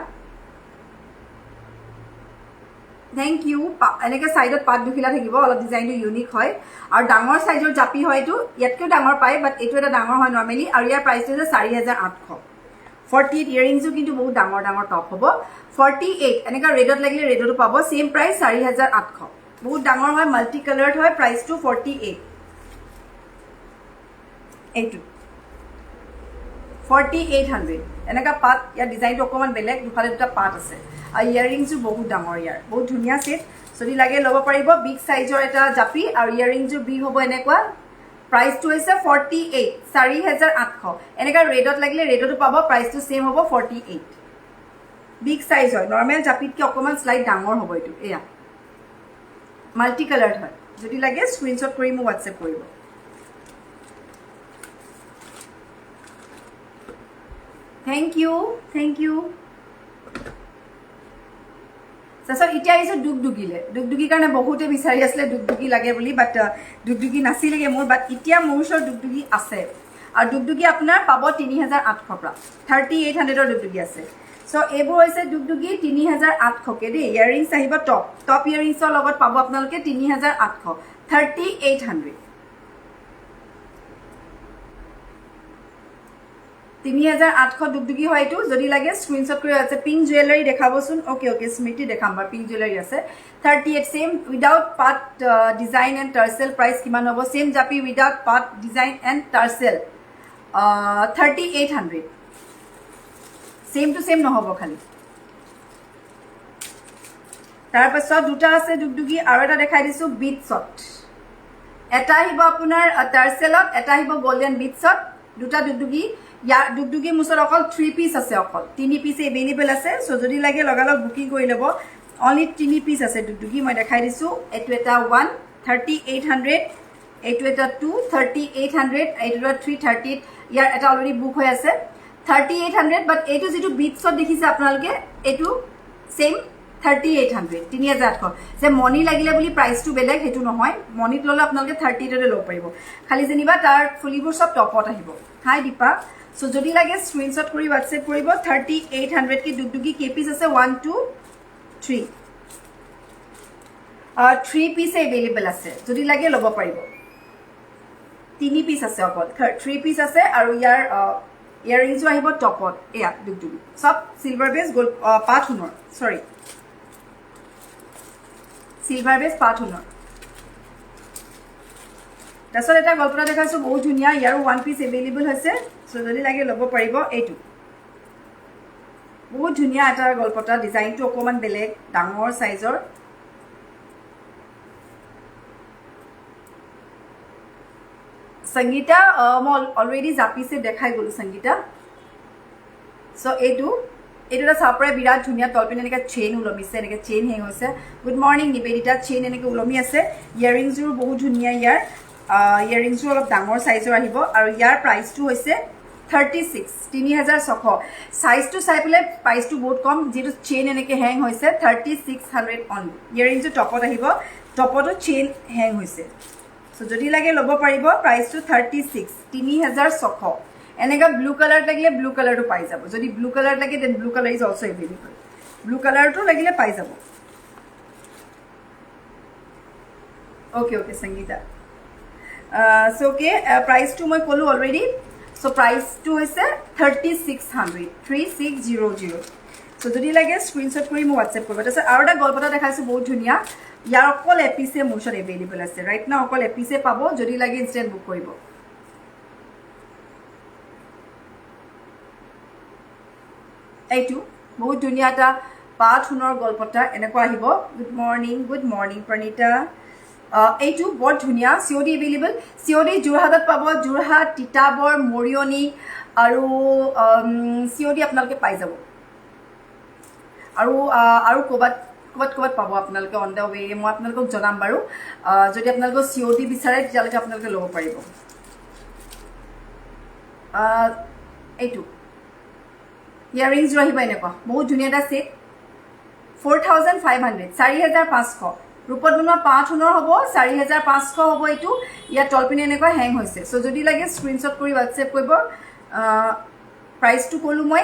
থেংক ইউ এনেকৈ সাইডত পাত দুখিলা থাকিব অলপ ডিজাইনটো ইউনিক হয় আৰু ডাঙৰ সাইজৰ জাপি হয় এইটো ইয়াতকৈও ডাঙৰ পায় বাট এইটো এটা ডাঙৰ হয় নৰ্মেলি আৰু ইয়াৰ প্ৰাইচটো হৈছে 4800 48 ইয়েৰিংছও কিন্তু বহুত ডাঙৰ ডাঙৰ টপ হ'ব 48 এনেকা ৰেডত লাগিলে ৰেডতো পাব সেম প্ৰাইস 4800 বহুত ডাঙৰ হয় মাল্টি কালাৰ্ড হয় প্ৰাইসটো 48 এইটো 4800 এনেকা পাত ইয়াৰ ডিজাইনটো অকমান বেলেগ দুফালে দুটা পাত আছে আৰু ইয়েৰিংছও বহুত ডাঙৰ ইয়াৰ বহুত ধুনীয়া সেট যদি লাগে ল'ব পাৰিব বিগ সাইজৰ এটা জাপি আৰু ইয়েৰিংছও বিগ হ'ব এনেকুৱা প্ৰাইসটো হৈছে 48 4800 এনেকা ৰেডত লাগিলে ৰেডতো পাব প্ৰাইসটো সেম হ'ব 48 বিগ সাইজ হয় নৰ্মেল জাপিতকৈ অকমান স্লাইড ডাঙৰ হ'ব এইটো এয়া মাল্টি কালাৰ্ড হয় যদি লাগে স্ক্ৰীনশ্বট কৰি মোক হোৱাটছএপ কৰিব থেংক ইউ তাৰপিছত এতিয়া আহিছোঁ ডুগডুগিৰ কাৰণে বহুতে বিচাৰি আছিলে ডুগডুগি লাগে বুলি বাট ডুগডুগি নাছিলেগৈ মোৰ বাট এতিয়া মোৰ ওচৰত ডুগডুগি আছে আৰু ডুগডুগি আপোনাৰ পাব 3800 পৰা 3800ৰ ডুগডুগি আছে সো এইবোৰ হৈছে ডুগডুগি 3800কে দেই ইয়েৰিংছ আহিব টপ ইয়েৰিংছৰ লগত পাব আপোনালোকে 3800 3800 3800 ডুগডুগি হয় এইটো যদি লাগে স্ক্ৰীনশ্বট কৰি আছে পিংক জুৱেলাৰী দেখাবচোন ওকে স্মৃতি দেখাম বাৰু পিংক জুৱেলাৰী আছে 38 সেম উইদাউট পাট ডিজাইন এণ্ড টাৰ্চেল প্ৰাইচ কিমান হ'ব সেম জাপি উইদাউট পাট design and tarsal 3800 same to same নহ'ব খালি তাৰপাছত দুটা আছে ডুগডুগি আৰু এটা দেখাই দিছোঁ বিটছত এটা আহিব আপোনাৰ টাৰ্চেলত এটা আহিব গোল্ডেন বিটছত দুটা ডুগডুগি ইয়াৰ ডুগডুগি মুছত অকল 3 পিচ আছে অকল 3 পিচ এভেইলেবল আছে সো যদি লাগে লগালগ বুকিং কৰি ল'ব অনলি 3 পিচ আছে ডুগডুগি মই দেখাই দিছোঁ এইটো এটা 3800 এইটো এটা 23800 এইটো 330 ইয়াৰ এটা অলৰেডি বুক হৈ আছে 3800 বাট এইটো যেটো বিটছত দেখিছে আপোনালোকে এইটো সেম 3800 3800 যে মনি লাগিলে বুলি প্ৰাইসটো বেলেগ হেতু নহয় মনিত ললে আপোনালোকে 30 তে লব পাৰিব খালি যেনিবা তাৰ ফুলিবোৰ সব টপত আহিব হাই দীপা সো যদি লাগে স্ক্ৰিনশ্বট কৰি WhatsApp কৰিব 3800 কি দুগদুগি কে পিস আছে 1 2 3 3 পিস अवेलेबल আছে যদি লাগে লব পাৰিব 3 পিস আছে অকল 3 পিস আছে আৰু ইয়াৰ ইয়াৰিংসও আহিব টপত এয়া দুগদুগি সব সিলভাৰ বেস গোল্ড পাট হুনৰ সৰি সিলভাৰ বেস পাট হুনৰ তাছত এটা গল্পটা দেখাইছো বহুত ধুনিয়া ইয়াৰ 1 পিস अवेलेबल হৈছে সো যদি লাগে লব পাৰিব এইটো বহুত ধুনিয়া এটা গল্পটা ডিজাইনটো অকমান বেলেগ ডাঙৰ সাইজৰ संगीता मैं ऑलरेडी जापी से देखाई गलो संगीता सो एटू एटू सापरे विराट धुनिया तलपिन एनेका चेन उलमिसे एनेका चेन हेंग होइसे गुड मॉर्निंग निवेदिता चेन एनेका उलमी আছে ইয়াৰিংস জুৰ বহুত ধুনিয়া ইয়াৰ ইয়াৰিংস জুৰ অলপ ডাঙৰ সাইজৰ আহিব আৰু ইয়াৰ প্ৰাইসটো হৈছে 36 3600 সাইজটো চাই পেলে প্ৰাইসটো বহুত কম যেটো চেন এনেকে হেং হৈছে 3600 অনলি ইয়াৰিংস টপত আহিব টপতো চেন হেং হৈছে সো যদি লাগে লব পাৰিব প্ৰাইস টু 36 3600 এনেকা ব্লু কালাৰ লাগিলে ব্লু কালাৰটো পাই যাব যদি ব্লু কালাৰ লাগে then blue colour is also available blue কালাৰটো লাগিলে পাই যাব okay okay Sangeeta so okay price too মই কলো অলৰেডি সো প্ৰাইস টু হৈছে 3600 3600 সো যদি লাগে স্ক্ৰিনশ্বট কৰি মোক WhatsApp কৰিব তাছে আৰু এটা গল্পটা দেখাইছো বহুত ধুনিয়া ইয়াৰ অকল এপিসে মোশন अवेलेबल আছে ৰাইট নাও অকল এপিসে পাব যদি লাগে ইনস্ট্যান্ট বুক কৰিব এইটো বহুত ধুনিয়া এটা পাট হুনৰ গল্পটা এনেকুৱা আহিব গুড মৰ্নিং প্ৰণিতা এইটো বৰ ধুনিয়া সিওডি अवेलेबल সিওডি জুৰহাটত পাব জুৰহাট তিতাবৰ মৰিয়নি আৰু সিওডি আপোনালোকে পাই যাব আৰু কবাত পাব আপোনালোকে অন দা ৱে মই আপোনালোকক জনাম বাৰু যদি আপোনালোক সিওডি বিচাৰে তেতিয়ালৈকে আপোনালোকে লব পাৰিব এইটো ইয়াৰিংস ৰহিব এনেকুৱা বহুত ধুনিয়া এটা সেট 4500 4500 ৰূপত বনোৱা পাট হুনৰ হ'ব 4500 হ'ব এইটো ইয়া তলপিনে এনেকুৱা হেং হৈছে সো যদি লাগে স্ক্ৰিনশ্বট কৰি WhatsApp কৰিব প্ৰাইসটো কলো মই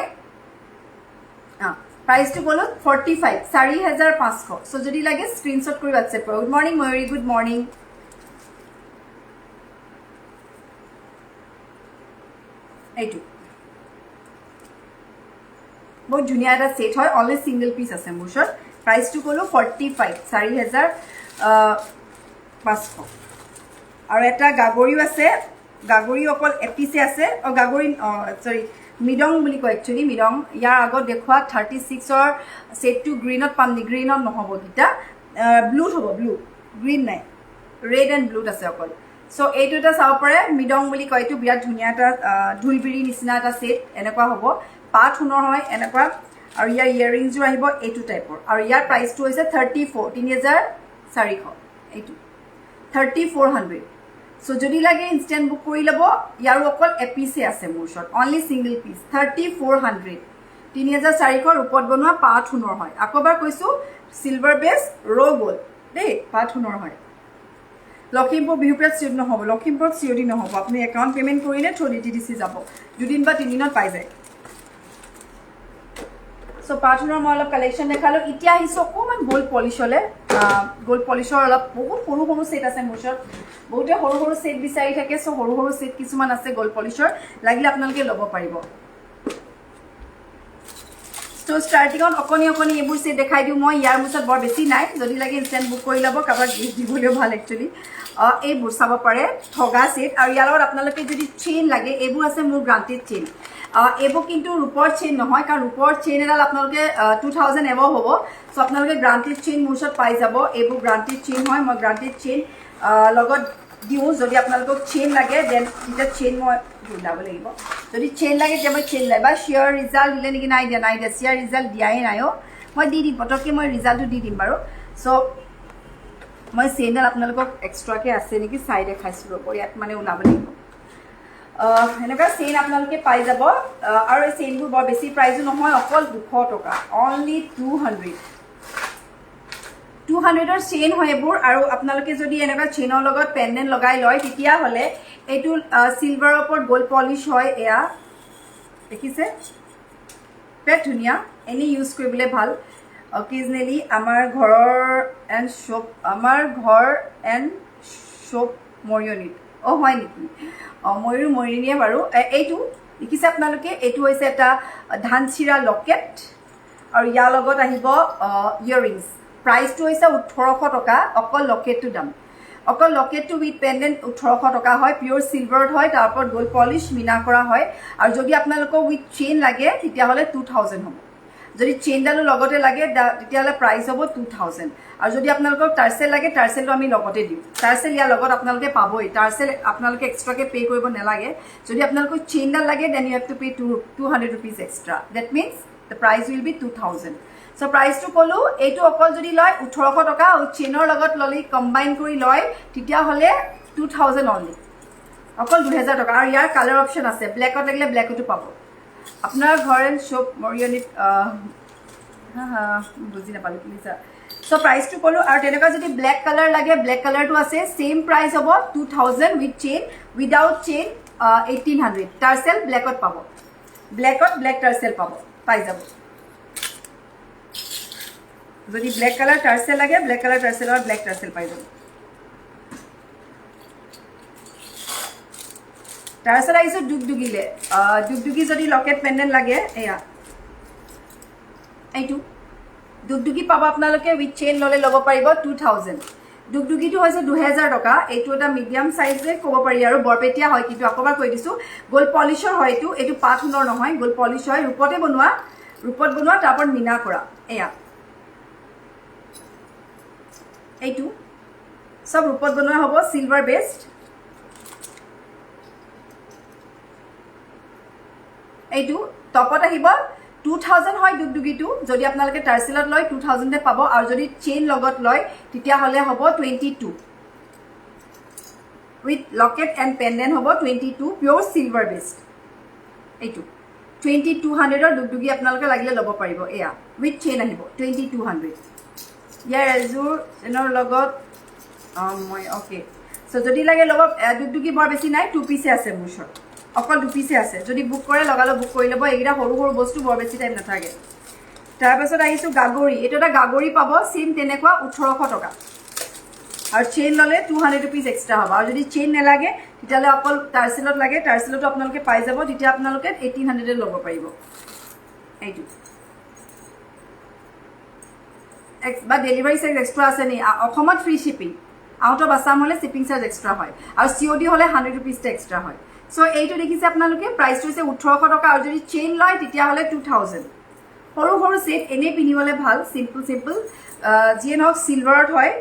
प्राइस टू बोलो 45 4500 सो जदि लगे स्क्रीनशॉट কৰি WhatsApp good morning Mayuri good morning এইটো बहुत ধুনিয়া এটা সেট হয় অনলি সিঙ্গেল পিস আছে মোশৰ प्राइस टू बोलो 45 4500 আৰু এটা গাগৰিও আছে গাগৰি অকল এপিসে আছে অ গাগৰি সৰি মিডং বুলি কয় একচুয়ালি মিডং ইয়াৰ আগত দেখুৱা 36 ৰ সেট টু গ্ৰীনত পাম নি গ্ৰীনত নহব গিটা ব্লু হ'ব ব্লু গ্ৰীন নাই ৰেড এন্ড ব্লু আছে অকল সো এইটো এটা চাও পৰে মিডং বুলি কয় এইটো বিৰাট ধুনিয়া এটা ঢুলবিৰি নিচিনা এটা সেট এনেকুৱা হ'ব পাট হুনৰ হয় এনেকুৱা আৰু ইয়াৰ ইয়াৰিংস জু আহিব এইটো টাইপৰ আৰু ইয়াৰ প্ৰাইসটো হৈছে 34 এইটো 3400 सो जदि लगे इन्स्टेंट बुक कर लब यार अकल एपिसे আছে मोर शॉट ओनली सिंगल पीस 3400 3400 ऊपर बनवा पाट हुनर হয় আকবাৰ কৈছো সিলভাৰ বেস रो गोल्ड দে পাট हुनर হয় লখিমপুৰ বিহুপ্ৰাত সিওড নহব লখিমপুৰত সিওডি নহব আপুনি একাউন্ট পেমেন্ট কৰিলে থৈ ডিটিডিসি যাব দুদিন বা তিনদিনত পাই যায় सो पाट हुनर মই অলপ কালেকশন দেখালো ইতিয়া আহিছো অকমান গোল্ড পলিশৰ অলপ বহুত সৰু সৰু সেট আছে মোশৰ বহুতে সৰু সৰু সেট বিচাৰি থাকে সো সৰু সৰু সেট কিছুমান আছে গোল্ড পলিশৰ লাগিলে আপোনালোকে লব পাৰিব সো স্টাৰ্টিং অন অকনি এবোৰ সেট দেখাই দিও মই ইয়াৰ মুছত বৰ বেছি নাই যদি লাগে ইনস্ট্যান্ট বুক কৰি লব কাবাৰ গিফট দিবলেও ভাল একচুয়ালি এইবোৰ চাব পাৰে ঠগা সেট আৰু ইয়াৰ লগত আপোনালোকে যদি চেইন লাগে এইবোৰ আছে মোৰ গ্ৰান্টেড চেইন एबो किंतु रूपर चेन নহয় কাৰণ रूपर चेन এডাল আপোনালোকে 2000 এব হ'ব সো আপোনালোকে গ্ৰান্টেড চেইন মোছত পাই যাব এবো গ্ৰান্টেড চেইন হয় মই গ্ৰান্টেড চেইন লগত দিও যদি আপোনালোকক চেইন লাগে দেন এটা চেইন মই জুলাব লাগিব যদি চেইন লাগে যে মই চেইন লাইবা শেয়ার ৰিজাল্ট দিলে নেকি নাই দিয়া শেয়াৰ ৰিজাল্ট দিয়াই নাইও মই দি দিম পটকে মই ৰিজাল্টটো দি দিম বাৰু সো মই চেইনডাল আপোনালোকক এক্সট্ৰাকৈ আছে নেকি চাই দেখাইছোঁ ৰ'ব ইয়াত মানে ওলাব লাগিব এনেকুৱা চেইন আপোনালোকে পাই যাব আৰু এই চেইনবোৰ বৰ বেছি প্ৰাইজো নহয় অকল 200 টকা অনলি 200ৰ চেইন হয় এইবোৰ আৰু আপোনালোকে যদি এনেকুৱা চেইনৰ লগত পেণ্ডেণ্ট লগাই লয় তেতিয়াহ'লে এইটো চিলভাৰৰ ওপৰত গ'ল্ড পলিচ হয় এয়া দেখিছে বিৰাট ধুনীয়া এনেই ইউজ কৰিবলৈ ভাল অকেজনেলি আমাৰ ঘৰ এণ্ড শ্বপ মৰিয়নিত হয় নেকি ময়ূৰ মৰিয়নিয়ে বাৰু এইটো দেখিছে আপোনালোকে এইটো হৈছে এটা ধানচিৰা লকেট আৰু ইয়াৰ লগত আহিব ইয়াৰিংছ প্ৰাইচটো হৈছে 1800 টকা অকল লকেটটো দাম অকল লকেটটো উইথ পেণ্ডেণ্ট 1800 টকা হয় পিয়'ৰ চিলভাৰত হয় তাৰ ওপৰত গ'ল্ড পলিচ মিনা কৰা হয় আৰু যদি আপোনালোকক উইথ চেইন লাগে তেতিয়াহ'লে 2000 হ'ব যদি চেইনডালো লগতে লাগে তেতিয়াহ'লে প্ৰাইচ হ'ব 2000 আৰু যদি আপোনালোকক টাৰ্চেল লাগে টাৰ্চেলটো আমি লগতে দিওঁ টাৰ্চেল ইয়াৰ লগত আপোনালোকে পাবই টাৰ্চেল আপোনালোকে এক্সট্ৰাকৈ পে' কৰিব নালাগে যদি আপোনালোকক চেইনডাল লাগে then you have to pay 200 rupees extra that means the price will be 2000 চ' প্ৰাইচটো ক'লোঁ এইটো অকল যদি লয় 1800 টকা আৰু চেইনৰ লগত ল'লে কম্বাইন কৰি লয় তেতিয়াহ'লে 2000 অনলি অকল 2000 টকা আৰু ইয়াৰ কালাৰ অপশ্যন আছে ব্লেকত লাগিলে ব্লেকতো পাব আপোনাৰ ঘৰ এণ্ড শ্বপ মৰিয়নিত বুজি নাপালোঁ প্লিজ চ' প্ৰাইচটো ক'লোঁ আৰু তেনেকুৱা যদি ব্লেক কালাৰ লাগে ব্লেক কালাৰটো আছে ছেইম প্ৰাইচ হ'ব 2000 উইথ চেইন উইদাউট চেইন 1800 টাৰ্চেল ব্লেকত পাব ব্লেকত ব্লেক টাৰ্চেল পাই যাব যদি ব্লেক কালাৰ টাৰ্চেল লাগে ব্লেক কালাৰ টাৰ্চেলৰ ব্লেক টাৰ্চেল পাই যাব তাৰপিছত আহিছোঁ ডুগডুগিলে ডুগডুগি যদি লকেট পেণ্ডেণ্ট লাগে এয়া এইটো ডুগডুগি পাব আপোনালোকে উইথ চেইন ল'লে ল'ব পাৰিব 2000 ডুগডুগিটো হৈছে 2000 টকা এইটো এটা মিডিয়াম চাইজে ক'ব পাৰি আৰু বৰপেটীয়া হয় কিন্তু আকবাৰ কৈ দিছোঁ গ'ল্ড পলিচৰ হয় এইটো পাত সোণৰ নহয় গ'ল্ড পলিচ হয় ৰূপত বনোৱা তাৰ ওপৰত মিনা কৰা এয়া এইটো চব ৰূপত বনোৱা হ'ব চিলভাৰ বেস্ড এইটো টপত আহিব 2000 হয় ডুগডুগিটো যদি আপোনালোকে টাৰ্চেলত লয় 2000 পাব আৰু যদি চেইন লগত লয় তেতিয়াহ'লে হ'ব 22 উইথ লকেট এণ্ড পেণ্ডেণ্ট হ'ব 22 পিয়'ৰ চিলভাৰ বেস্ড এইটো 2200ৰ ডুগডুগি আপোনালোকে লাগিলে ল'ব পাৰিব এয়া উইথ চেইন আহিব 2200 ইয়াৰ এযোৰ চেইনৰ লগত মই অ'কে চ' যদি লাগে ল'ব ডুগডুগি বৰ বেছি নাই 2 পিচে আছে মোৰ ওচৰত অকল 2 পিচে আছে যদি বুক কৰে লগালে বুক কৰি ল'ব এইকেইটা সৰু সৰু বস্তু বৰ বেছি টাইম নাথাকে তাৰপাছত আহিছোঁ গাগৰি এইটো এটা গাগৰি পাব ছেইম তেনেকুৱা 1800 টকা আৰু চেইন ল'লে 200 rupees এক্সট্ৰা হ'ব আৰু যদি চেইন নালাগে তেতিয়াহ'লে অকল টাৰ্চেলত লাগে টাৰ্চেলতো আপোনালোকে পাই যাব তেতিয়া আপোনালোকে 1800 ল'ব পাৰিব এইটো বা ডেলিভাৰী চাৰ্জ এক্সট্ৰা আছে নি অসমত free shipping out of Assam হ'লে শ্বিপিং চাৰ্জ এক্সট্ৰা হয় আৰু COD হ'লে 100 rupees এক্সট্ৰা হয় চ' এইটো দেখিছে আপোনালোকে প্ৰাইচটো হৈছে 1800 টকা আৰু যদি চেইন লয় তেতিয়াহ'লে 2000 সৰু সৰু ছেট এনেই পিন্ধিবলৈ ভাল চিম্পল যিয়ে নহওক চিলভাৰত হয়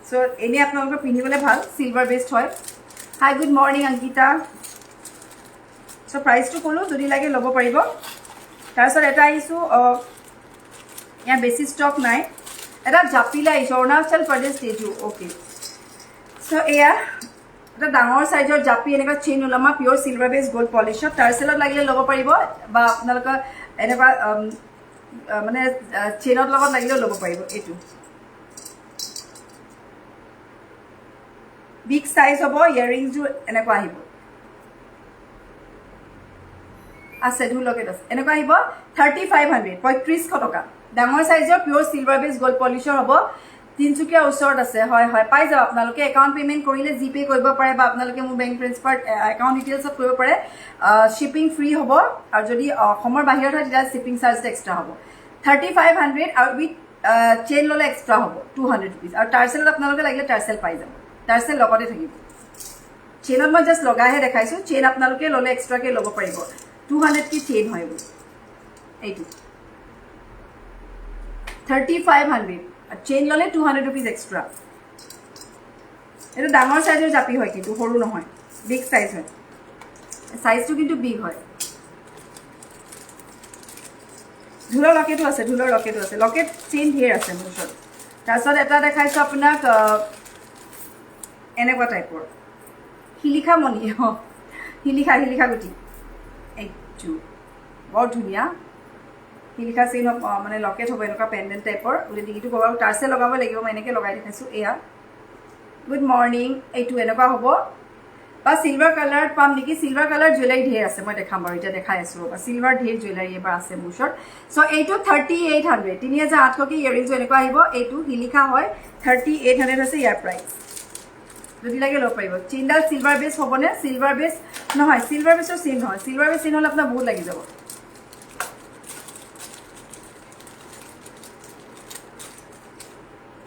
চ' এনেই আপোনালোকৰ পিন্ধিবলৈ ভাল চিলভাৰ বেস্ড হয় হাই গুড মৰ্ণিং অংকিতা চ' প্ৰাইচটো ক'লোঁ যদি লাগে ল'ব পাৰিব তাৰপিছত এটা আহিছোঁ ইয়াৰ বেছি ষ্টক নাই এটা জাপিলে আহিছোঁ অৰুণাচল প্ৰদেশ ষ্টেজু অ'কে চ' এয়া এটা ডাঙৰ চাইজৰ জাপি এনেকুৱা চেইন ওলামা পিয়'ৰ চিলভাৰ বেছ গ'ল্ড পলিচত টাৰ্চেলত লাগিলে ল'ব পাৰিব বা আপোনালোকৰ এনেকুৱা মানে চেইনত লগত লাগিলেও ল'ব পাৰিব এইটো বিগ চাইজ হ'ব ইয়াৰিংযোৰ এনেকুৱা আহিব আছে ঢোল লকেট আছে এনেকুৱা আহিব 3500 3500 টকা ডাঙৰ চাইজৰ পিয়'ৰ চিলভাৰ বেছ গ'ল্ড পলিচৰ হ'ব তিনিচুকীয়াৰ ওচৰত আছে হয় পাই যাব আপোনালোকে একাউণ্ট পে'মেণ্ট কৰিলে জিপে' কৰিব পাৰে বা আপোনালোকে মোৰ বেংক ট্ৰেন্সফাৰ একাউণ্ট ডিটেইলছত কৰিব পাৰে শ্বিপিং ফ্ৰী হ'ব আৰু যদি অসমৰ বাহিৰত হয় তেতিয়া শ্বিপিং চাৰ্জটো এক্সট্ৰা হ'ব 3500 আৰু উইথ চেইন ল'লে এক্সট্ৰা হ'ব 200 rupees আৰু টাৰ্চেলত আপোনালোকে লাগিলে টাৰ্চেল পাই যাব টাৰ্চেল লগতে থাকিব চেইনত মই জাষ্ট লগাইহে দেখাইছোঁ চেইন আপোনালোকে ল'লে এক্সট্ৰাকৈ ল'ব পাৰিব 200 কি চেইন হয় এইবোৰ এইটো 3500 চেইন ল'লে 200 rupees এক্সট্ৰা এইটো ডাঙৰ চাইজৰ জাপি হয় কিন্তু সৰু নহয় বিগ চাইজ হয় চাইজটো কিন্তু বিগ হয় ঢোলৰ লকেটো আছে লকেট চেইন ঢেৰ আছে মোৰ ওচৰত তাৰপিছত এটা দেখাইছোঁ আপোনাক এনেকুৱা টাইপৰ শিলিখা মণি শিলিখা গুটি এইটো বৰ ধুনীয়া শিলিখা চেইন মানে লকেট হ'ব এনেকুৱা পেণ্ডেণ্ট টাইপৰ গোটেই ডিঙিটো ক'ব আৰু টাৰ্চেল লগাব লাগিব মই এনেকৈ লগাই দেখাইছোঁ এয়া গুড মৰ্ণিং এইটো এনেকুৱা হ'ব বা চিলভাৰ কালাৰ পাম নেকি চিলভাৰ কালাৰ জুৱেলাৰী ঢেৰ আছে মই দেখাম বাৰু এতিয়া দেখাই আছোঁ ৰ'বা চিলভাৰ ঢেৰ জুৱেলাৰী এবাৰ আছে মোৰ ওচৰত চ' এইটো 3800 3800কৈ ইয়েৰিংছো এনেকুৱা আহিব এইটো শিলিখা হয় 3800 হৈছে ইয়াৰ প্ৰাইচ যদি লাগে ল'ব পাৰিব চেইনডাল চিলভাৰ বেছ হ'বনে চিলভাৰ বেছ নহয় চিলভাৰ বেছৰ চেইন নহয় চিলভাৰ বেছ চেইন হ'লে আপোনাৰ বহুত লাগি যাব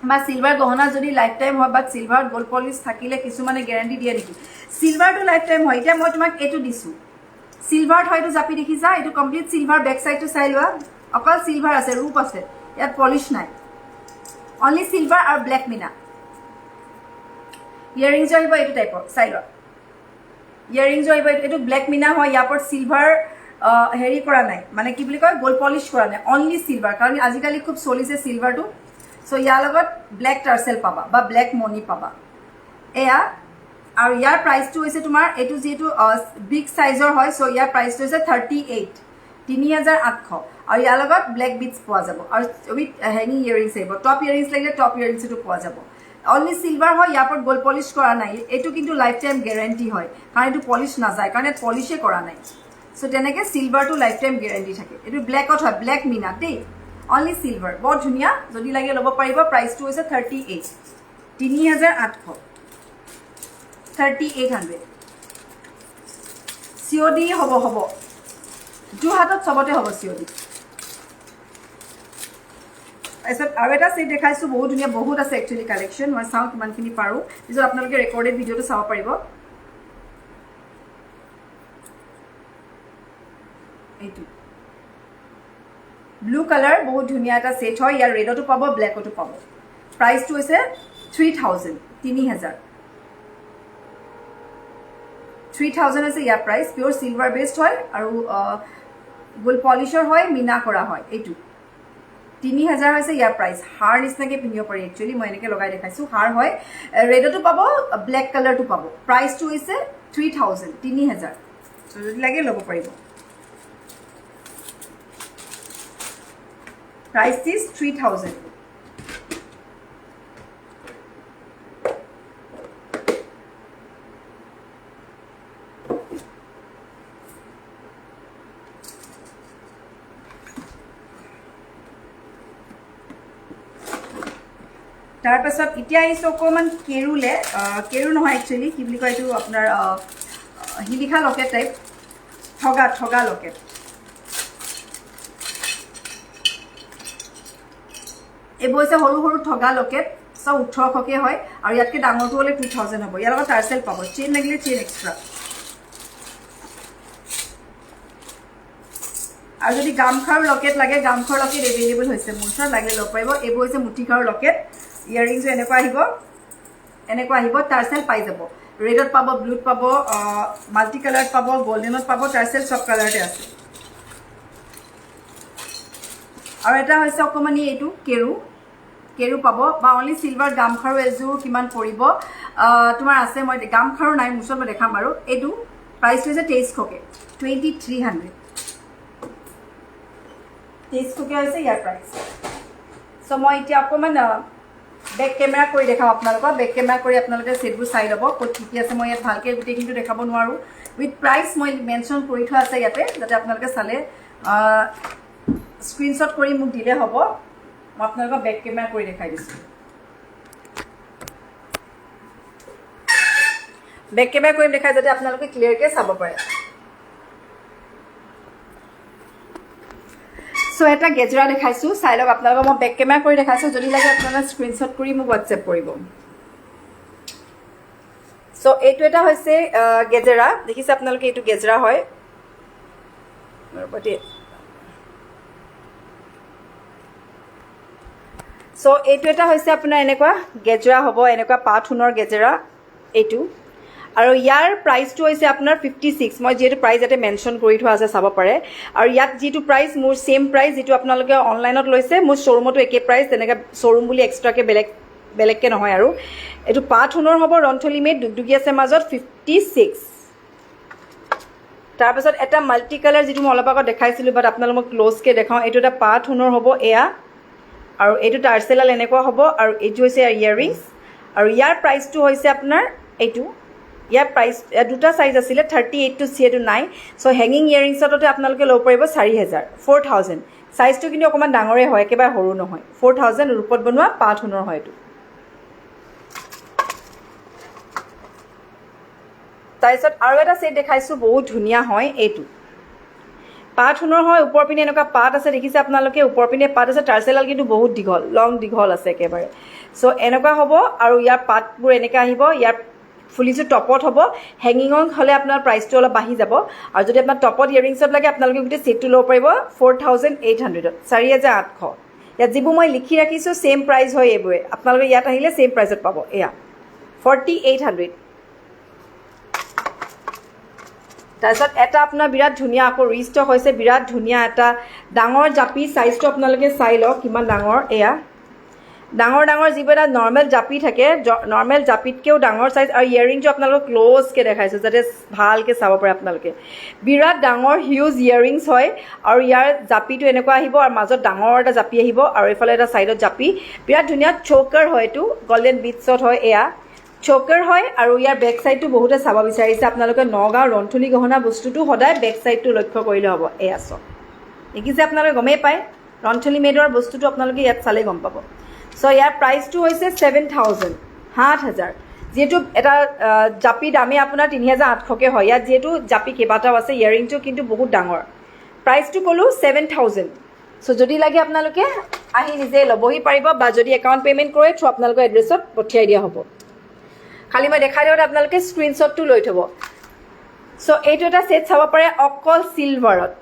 বা চিলভাৰ গহনা যদি লাইফ টাইম হয় বা চিলভাৰ গ'ল্ড পলিচ থাকিলে কিছুমানে গেৰাণ্টি দিয়ে নেকি চিলভাৰটো লাইফ টাইম হয় এতিয়া মই তোমাক এইটো দিছোঁ চিলভাৰত হয়তো জাপি দেখিছা এইটো কমপ্লিট চিলভাৰ বেক চাইডটো চাই লোৱা অকল চিলভাৰ আছে ৰূপ আছে ইয়াত পলিচ নাই অনলি চিলভাৰ আৰু ব্লেক মিনা ইয়েৰিংছ আহিব এইটো টাইপৰ চাই লোৱা ইয়েৰিংছ আহিব এইটো ব্লেক মিনা হয় ইয়াৰ ওপৰত চিলভাৰ হেৰি কৰা নাই মানে কি বুলি কয় গ'ল্ড পলিচ কৰা নাই অনলি চিলভাৰ কাৰণ আজিকালি খুব চলিছে চিলভাৰটো চ' ইয়াৰ লগত ব্লেক টাৰ্চেল পাবা বা ব্লেক মণি পাবা এয়া আৰু ইয়াৰ প্ৰাইচটো হৈছে তোমাৰ এইটো যিহেতু বিগ চাইজৰ হয় চ' ইয়াৰ প্ৰাইচটো হৈছে 38 3800 আৰু ইয়াৰ লগত ব্লেক বিটছ পোৱা যাব আৰু উইথ হেঙিং ইয়েৰিংছ আহিব টপ ইয়েৰিংছ লাগিলে টপ ইয়েৰিংছটো পোৱা যাব অনলি চিলভাৰ হয় ইয়াৰ ওপৰত গ'ল্ড পলিচ কৰা নাই এইটো কিন্তু লাইফ টাইম গেৰেণ্টি হয় কাৰণ এইটো পলিচ নাযায় কাৰণ ইয়াত পলিচে কৰা নাই চ' তেনেকৈ চিলভাৰটো লাইফ টাইম গেৰেণ্টি থাকে এইটো ব্লেকত হয় ব্লেক মিনা দেই অনলি চিলভাৰ বৰ ধুনীয়া যদি লাগে ল'ব পাৰিব প্ৰাইচটো হৈছে 38 3800 3800 COD হ'ব যোৰহাটত চবতে হ'ব COD তাৰপিছত আৰু এটা ছেট দেখাইছোঁ বহুত ধুনীয়া বহুত আছে একচুৱেলি কালেকশ্যন মই চাওঁ কিমানখিনি পাৰোঁ পিছত আপোনালোকে ৰেকৰ্ডেড ভিডিঅ'টো চাব পাৰিব এইটো ব্লু কালাৰ বহুত ধুনীয়া এটা ছেট হয় ইয়াৰ ৰেডতো পাব ব্লেকতো পাব প্ৰাইচটো হৈছে 3000 3000 হৈছে ইয়াৰ প্ৰাইচ পিয়'ৰ চিলভাৰ বেছড হয় আৰু গোল্ড পলিচৰ হয় মিনা কৰা হয় এইটো 3000 হৈছে ইয়াৰ প্ৰাইচ হাৰ নিচিনাকৈ পিন্ধিব পাৰি একচুৱেলি মই এনেকৈ লগাই দেখাইছোঁ হাৰ হয় ৰেডতো পাব ব্লেক কালাৰটো পাব প্ৰাইচটো হৈছে 3000 3000 যদি লাগে ল'ব পাৰিব Price is 3000. তাৰপাছত এতিয়া আহিছোঁ অকণমান কেৰুলে কেৰু নহয় একচুৱেলি কি বুলি কয় এইটো আপোনাৰ শিলিখা লকেট টাইপ ঠগা লকেট এইবোৰ হৈছে সৰু সৰু ঠগা লকেট চব 1800কৈ হয় আৰু ইয়াতকৈ ডাঙৰটো হ'লে 2000 হ'ব ইয়াৰ লগত টাৰ্চেল পাব চেইন লাগিলে চেইন এক্সট্ৰা আৰু যদি গামখাৰু লকেট লাগে গামখাৰু লকেট এভেইলেবল হৈছে মোৰ ওচৰত লাগিলে ল'ব পাৰিব এইবোৰ হৈছে মুঠিখাৰু লকেট ইয়েৰিংছো এনেকুৱা আহিব টাৰ্চেল পাই যাব ৰেডত পাব ব্লুত পাব মাল্টি কালাৰত পাব গল্ডেনত পাব টাৰ্চেল চব কালাৰতে আছে আৰু এটা হৈছে অকণমানি এইটো কেৰু পাব বা অনলি চিলভাৰ গামখাৰু এযোৰ কিমান পৰিব তোমাৰ আছে মই গামখাৰু নাই মোৰ ওচৰত মই দেখাম বাৰু এইটো প্ৰাইচটো হৈছে 2300কৈ 2300 2300কৈ হৈছে ইয়াৰ প্ৰাইচ চ' মই এতিয়া অকণমান বেক কেমেৰা কৰি দেখাম আপোনালোকক বেক কেমেৰা কৰি আপোনালোকে ছেটবোৰ চাই ল'ব ক'ত কি কি আছে মই ইয়াত ভালকৈ গোটেইখিনিটো দেখাব নোৱাৰোঁ উইথ প্ৰাইচ মই মেনশ্যন কৰি থোৱা আছে ইয়াতে যাতে আপোনালোকে চালে স্ক্ৰীনশ্বট কৰি মোক দিলে হ'ব মই আপোনালোকক বেক কেমেৰা কৰি দেখাই দিছোঁ বেক কেমেৰা কৰি দেখাই যাতে আপোনালোকে ক্লিয়াৰকৈ চাব পাৰে চ' এটা গেজৰা দেখাইছোঁ চাই লওক আপোনালোকক মই বেক কেমেৰা কৰি দেখাইছোঁ যদি লাগে আপোনালোকে স্ক্ৰীনশ্বট কৰি মোক হোৱাটছএপ কৰিব চ' এইটো এটা হৈছে গেজেৰা দেখিছে আপোনালোকে এইটো গেজৰা হয় চ' এইটো এটা হৈছে আপোনাৰ এনেকুৱা গেজৰা হ'ব এনেকুৱা পাত সোণৰ গেজেৰা এইটো আৰু ইয়াৰ প্ৰাইচটো হৈছে আপোনাৰ 56 মই যিহেতু প্ৰাইচ ইয়াতে মেনশ্যন কৰি থোৱা আছে চাব পাৰে আৰু ইয়াত যিটো প্ৰাইচ মোৰ ছেম প্ৰাইচ যিটো আপোনালোকে অনলাইনত লৈছে মোৰ শ্ব'ৰুমতো একে প্ৰাইচ তেনেকৈ শ্ব'ৰুম বুলি এক্সট্ৰাকৈ বেলেগকৈ নহয় আৰু এইটো পাট সোণৰ হ'ব ৰন্থলী মেড দুগদুগী আছে মাজত 56 তাৰপিছত এটা মাল্টি কালাৰ যিটো মই অলপ আগত দেখাইছিলোঁ বাট আপোনালোকক মই ক্ল'জকৈ দেখাওঁ এইটো এটা পাট সোণৰ হ'ব এয়া আৰু এইটো টাৰ্চেলাল এনেকুৱা হ'ব আৰু এইটো হৈছে ইয়াৰিংছ আৰু ইয়াৰ প্ৰাইচটো হৈছে আপোনাৰ এইটো ইয়াৰ প্ৰাইচ দুটা চাইজ আছিলে 38 to 9 চ' হেঙিং ইয়েৰিংছতে আপোনালোকে ল'ব পাৰিব 4000 চাইজটো কিন্তু অকণমান ডাঙৰেই হয় একেবাৰে সৰু নহয় 4000 ৰূপত বনোৱা পাট সোণৰ হয় এইটো তাৰপিছত আৰু এটা ছেট দেখাইছোঁ বহুত ধুনীয়া হয় এইটো পাট সোণৰ হয় ওপৰ পিনে এনেকুৱা পাত আছে দেখিছে আপোনালোকে ওপৰ পিনে পাত আছে টাৰ্চেলাল কিন্তু বহুত দীঘল আছে একেবাৰে চ' এনেকুৱা হ'ব আৰু ইয়াৰ পাতবোৰ এনেকৈ আহিব ইয়াৰ ফুলিটো টপত হ'ব হেঙিঙত হ'লে আপোনাৰ প্ৰাইচটো অলপ বাঢ়ি যাব আৰু যদি আপোনাৰ টপত ইয়েৰিংছত লাগে আপোনালোকে গোটেই ছেটটো ল'ব পাৰিব 4800 4800 ইয়াত যিবোৰ মই লিখি ৰাখিছোঁ ছেইম প্ৰাইচ হয় এইবোৰে আপোনালোকে ইয়াত আহিলে ছেইম প্ৰাইচত পাব এয়া 4800 তাৰপিছত এটা আপোনাৰ বিৰাট ধুনীয়া আকৌ ৰিষ্টক হৈছে বিৰাট ধুনীয়া এটা ডাঙৰ জাপি চাইজটো আপোনালোকে চাই লওক কিমান ডাঙৰ এয়া ডাঙৰ যিবোৰ এটা নৰ্মেল জাপি থাকে নৰ্মেল জাপিতকৈও ডাঙৰ চাইজ আৰু ইয়েৰিংটো আপোনালোকক ক্ল'জকৈ দেখাইছোঁ যাতে ভালকৈ চাব পাৰে আপোনালোকে বিৰাট ডাঙৰ হিউজ ইয়েৰিংছ হয় আৰু ইয়াৰ জাপিটো এনেকুৱা আহিব আৰু মাজত ডাঙৰ এটা জাপি আহিব আৰু এইফালে এটা ছাইডত জাপি বিৰাট ধুনীয়া চৌকাৰ হয় এইটো গল্ডেন বিটছত হয় এয়া চৌকাৰ হয় আৰু ইয়াৰ বেক ছাইডটো বহুতে চাব বিচাৰিছে আপোনালোকে নগাঁও ৰন্থলী গহনা বস্তুটো সদায় বেক ছাইডটো লক্ষ্য কৰিলে হ'ব এয়া চব দেখিছে আপোনালোকে গমেই পায় ৰন্থলী মেডৰ বস্তুটো আপোনালোকে ইয়াত চালেই গম পাব চ' ইয়াৰ প্ৰাইচটো হৈছে 7000 যিহেতু এটা জাপি দামে আপোনাৰ 3800কৈ হয় ইয়াত যিহেতু জাপি কেইবাটাও আছে ইয়েৰিংটো কিন্তু বহুত ডাঙৰ প্ৰাইচটো ক'লোঁ 7000 চ' যদি লাগে আপোনালোকে আহি নিজে ল'বহি পাৰিব বা যদি একাউণ্ট পে'মেণ্ট কৰে থ্ৰু আপোনালোকৰ এড্ৰেছত পঠিয়াই দিয়া হ'ব খালি মই দেখাই দিওঁতে আপোনালোকে স্ক্ৰীনশ্বটটো লৈ থ'ব চ' এইটো এটা ছেট চাব পাৰে অকল চিলভাৰত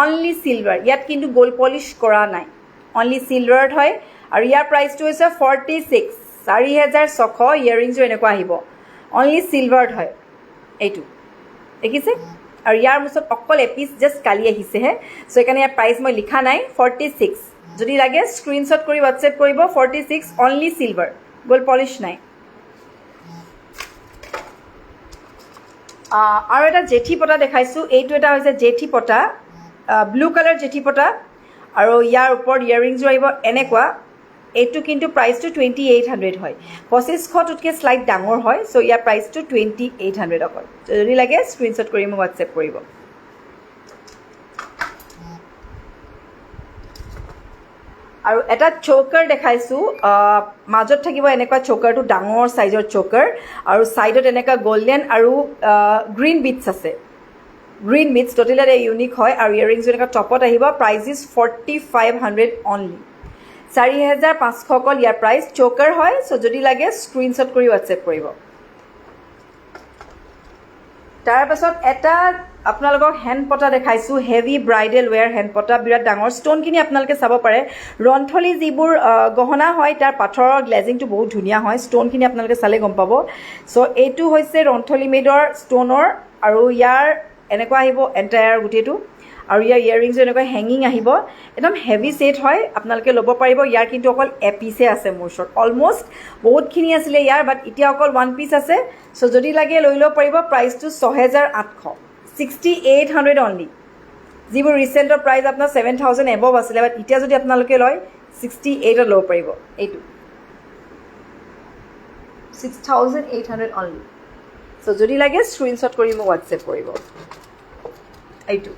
অনলি চিলভাৰ ইয়াত কিন্তু গ'ল্ড পলিছ কৰা নাই অনলি চিলভাৰত হয় আৰু ইয়াৰ প্ৰাইচটো হৈছে 46 4600 ইয়েৰিংছো এনেকুৱা আহিব অনলি চিলভাৰত হয় এইটো দেখিছে আৰু ইয়াৰ মুচত অকল এপিচ জাষ্ট কালি আহিছেহে চ' সেইকাৰণে ইয়াৰ প্ৰাইচ মই লিখা নাই 46 যদি লাগে স্ক্ৰীনশ্বট কৰি হোৱাটছএপ কৰিব 46 অনলি চিলভাৰ গ'ল্ড পলিছ নাই আৰু এটা জেঠি পতা দেখাইছোঁ এইটো এটা হৈছে জেঠি পতা ব্লু কালাৰ জেঠি পতা আৰু ইয়াৰ ওপৰত ইয়েৰিংছো আহিব এনেকুৱা এইটো কিন্তু প্ৰাইচটো 2800 হয় 2500টোতকৈ শ্লাইট ডাঙৰ হয় চ' ইয়াৰ প্ৰাইচটো 2800 অকল যদি লাগে স্ক্ৰীনশ্বট কৰি মোক হোৱাটছএপ কৰিব আৰু এটা চৌকাৰ দেখাইছোঁ মাজত থাকিব এনেকুৱা চৌকাৰটো ডাঙৰ চাইজৰ চৌকাৰ আৰু ছাইডত এনেকুৱা গল্ডেন আৰু গ্ৰীণ বিটছ আছে গ্ৰীণ বিটছ ট'টেলি এটা ইউনিক হয় আৰু ইয়েৰিংছো এনেকুৱা টপত আহিব প্ৰাইচ ইজ 4500 অনলি 4500 অকল ইয়াৰ প্ৰাইচ চৌকাৰ হয় চ' যদি লাগে স্ক্ৰীনশ্বট কৰি হোৱাটছএপ কৰিব তাৰপাছত এটা আপোনালোকক হেণ্ড পতা দেখাইছোঁ হেভি ব্ৰাইডেল ৱেৰ হেণ্ড পতা বিৰাট ডাঙৰ ষ্ট'নখিনি আপোনালোকে চাব পাৰে ৰন্থলী যিবোৰ গহনা হয় তাৰ পাথৰৰ গ্লেজিংটো বহুত ধুনীয়া হয় ষ্ট'নখিনি আপোনালোকে চালে গম পাব চ' এইটো হৈছে ৰন্থলী মেডৰ ষ্ট'নৰ আৰু ইয়াৰ এনেকুৱা আহিব এণ্টায়াৰ গোটেইটো আৰু ইয়াৰ ইয়েৰিংছো এনেকুৱা হেঙিং আহিব একদম হেভি ছেট হয় আপোনালোকে ল'ব পাৰিব ইয়াৰ কিন্তু অকল এপিচে আছে মোৰ ওচৰত অলমষ্ট বহুতখিনি আছিলে ইয়াৰ বাট এতিয়া অকল ওৱান পিচ আছে চ' যদি লাগে লৈ ল'ব পাৰিব প্ৰাইচটো 6800 6800 অনলি যিবোৰ ৰিচেণ্টৰ প্ৰাইচ আপোনাৰ 7000 এবভ আছিলে বাট এতিয়া যদি আপোনালোকে লয় 68ত ল'ব পাৰিব এইটো 6800 অনলি চ' যদি লাগে স্ক্ৰীনশ্বট কৰি মোক হোৱাটছএপ কৰিব এইটো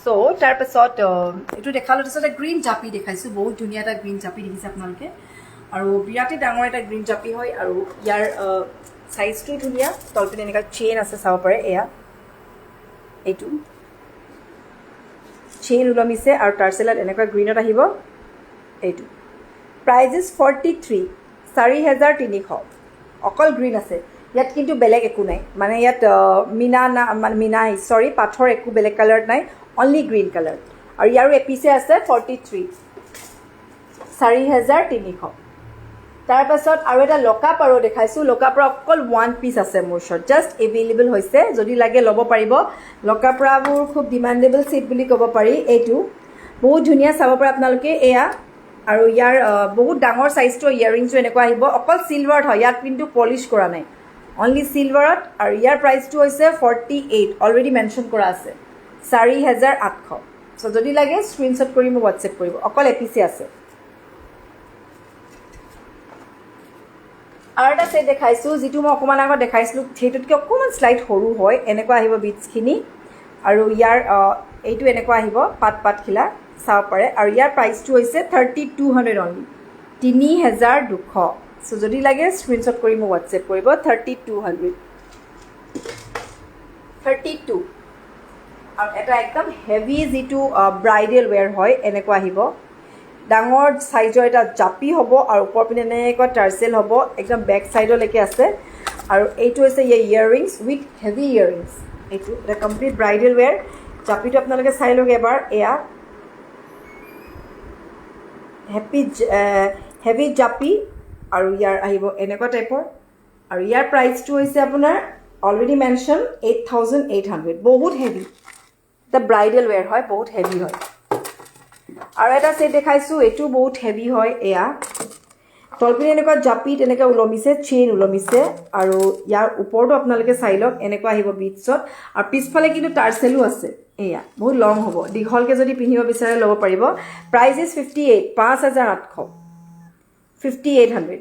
চ' তাৰপাছত এইটো দেখালোঁ তাৰপিছত এটা গ্ৰীণ জাপি দেখাইছোঁ বহুত ধুনীয়া এটা গ্ৰীণ জাপি দেখিছে আপোনালোকে আৰু বিৰাটেই ডাঙৰ এটা গ্ৰীণ জাপি হয় আৰু ইয়াৰ চাইজটো ধুনীয়া তলপিনে এনেকুৱা চেইন আছে চাব পাৰে এয়া এইটো চেইন ওলমিছে আৰু টাৰ্চেলাত এনেকুৱা গ্ৰীণত আহিব এইটো প্ৰাইজ ইজ 43 4300 অকল গ্ৰীণ আছে ইয়াত কিন্তু বেলেগ একো নাই মানে ইয়াত পাথৰ একো বেলেগ কালাৰত নাই অনলি গ্ৰীণ কালাৰ আৰু ইয়াৰো এপিচে আছে 43 4300 তাৰপাছত আৰু এটা লকাপাৰো দেখাইছোঁ লকাপাৰ অকল 1 পিচ আছে মোৰ ওচৰত জাষ্ট এভেইলেবল হৈছে যদি লাগে ল'ব পাৰিব লকাপাৰবোৰ খুব ডিমাণ্ডেবল ছেট বুলি ক'ব পাৰি এইটো বহুত ধুনীয়া চাব পাৰে আপোনালোকে এয়া আৰু ইয়াৰ বহুত ডাঙৰ চাইজটো ইয়াৰিংছটো এনেকুৱা আহিব অকল চিলভাৰত হয় ইয়াত কিন্তু পলিছ কৰা নাই অনলি চিলভাৰত আৰু ইয়াৰ প্ৰাইচটো হৈছে 48 অলৰেডি মেনশ্যন কৰা আছে 4800 চ' যদি লাগে স্ক্ৰীনশ্বট কৰি মোক হোৱাটছএপ কৰিব অকল এপিচি আছে আৰু এটা ছেট দেখাইছোঁ যিটো মই অকণমান আগত দেখাইছিলোঁ সেইটোতকৈ অকণমান শ্লাইড সৰু হয় এনেকুৱা আহিব বিটছখিনি আৰু ইয়াৰ এইটো এনেকুৱা আহিব পাতখিলা চাব পাৰে আৰু ইয়াৰ প্ৰাইচটো হৈছে 3200 অনলি 3200 চ' যদি লাগে স্ক্ৰীনশ্বট কৰি মোক হোৱাটছএপ কৰিব 3200 32 আৰু এটা একদম হেভি যিটো ব্ৰাইডেল ৱেৰ হয় এনেকুৱা আহিব ডাঙৰ চাইজৰ এটা জাপি হ'ব আৰু ওপৰ পিনে এনেকুৱা টাৰ্চেল হ'ব একদম বেক চাইডলৈকে আছে আৰু এইটো হৈছে ইয়াৰিংছ উইথ হেভি ইয়াৰিংছ এইটো এটা কমপ্লিট ব্ৰাইডেল ৱেৰ জাপিটো আপোনালোকে চাই লওক এবাৰ এয়া হেভি জাপি আৰু ইয়াৰ আহিব এনেকুৱা টাইপৰ আৰু ইয়াৰ প্ৰাইচটো হৈছে আপোনাৰ অলৰেডি মেনশ্যন 8800 বহুত হেভি এটা ব্ৰাইডেল ৱেৰ হয় বহুত হেভি হয় আৰু এটা ছেট দেখাইছোঁ এইটো বহুত হেভি হয় এয়া তলপিনে এনেকুৱা জাপি তেনেকৈ ওলমিছে চেইন ওলমিছে আৰু ইয়াৰ ওপৰতো আপোনালোকে চাই লওক এনেকুৱা আহিব বিটছত আৰু পিছফালে কিন্তু টাৰ্চেলো আছে এয়া বহুত লং হ'ব দীঘলকৈ যদি পিন্ধিব বিচাৰে ল'ব পাৰিব প্ৰাইচ ইজ 58 5800 5800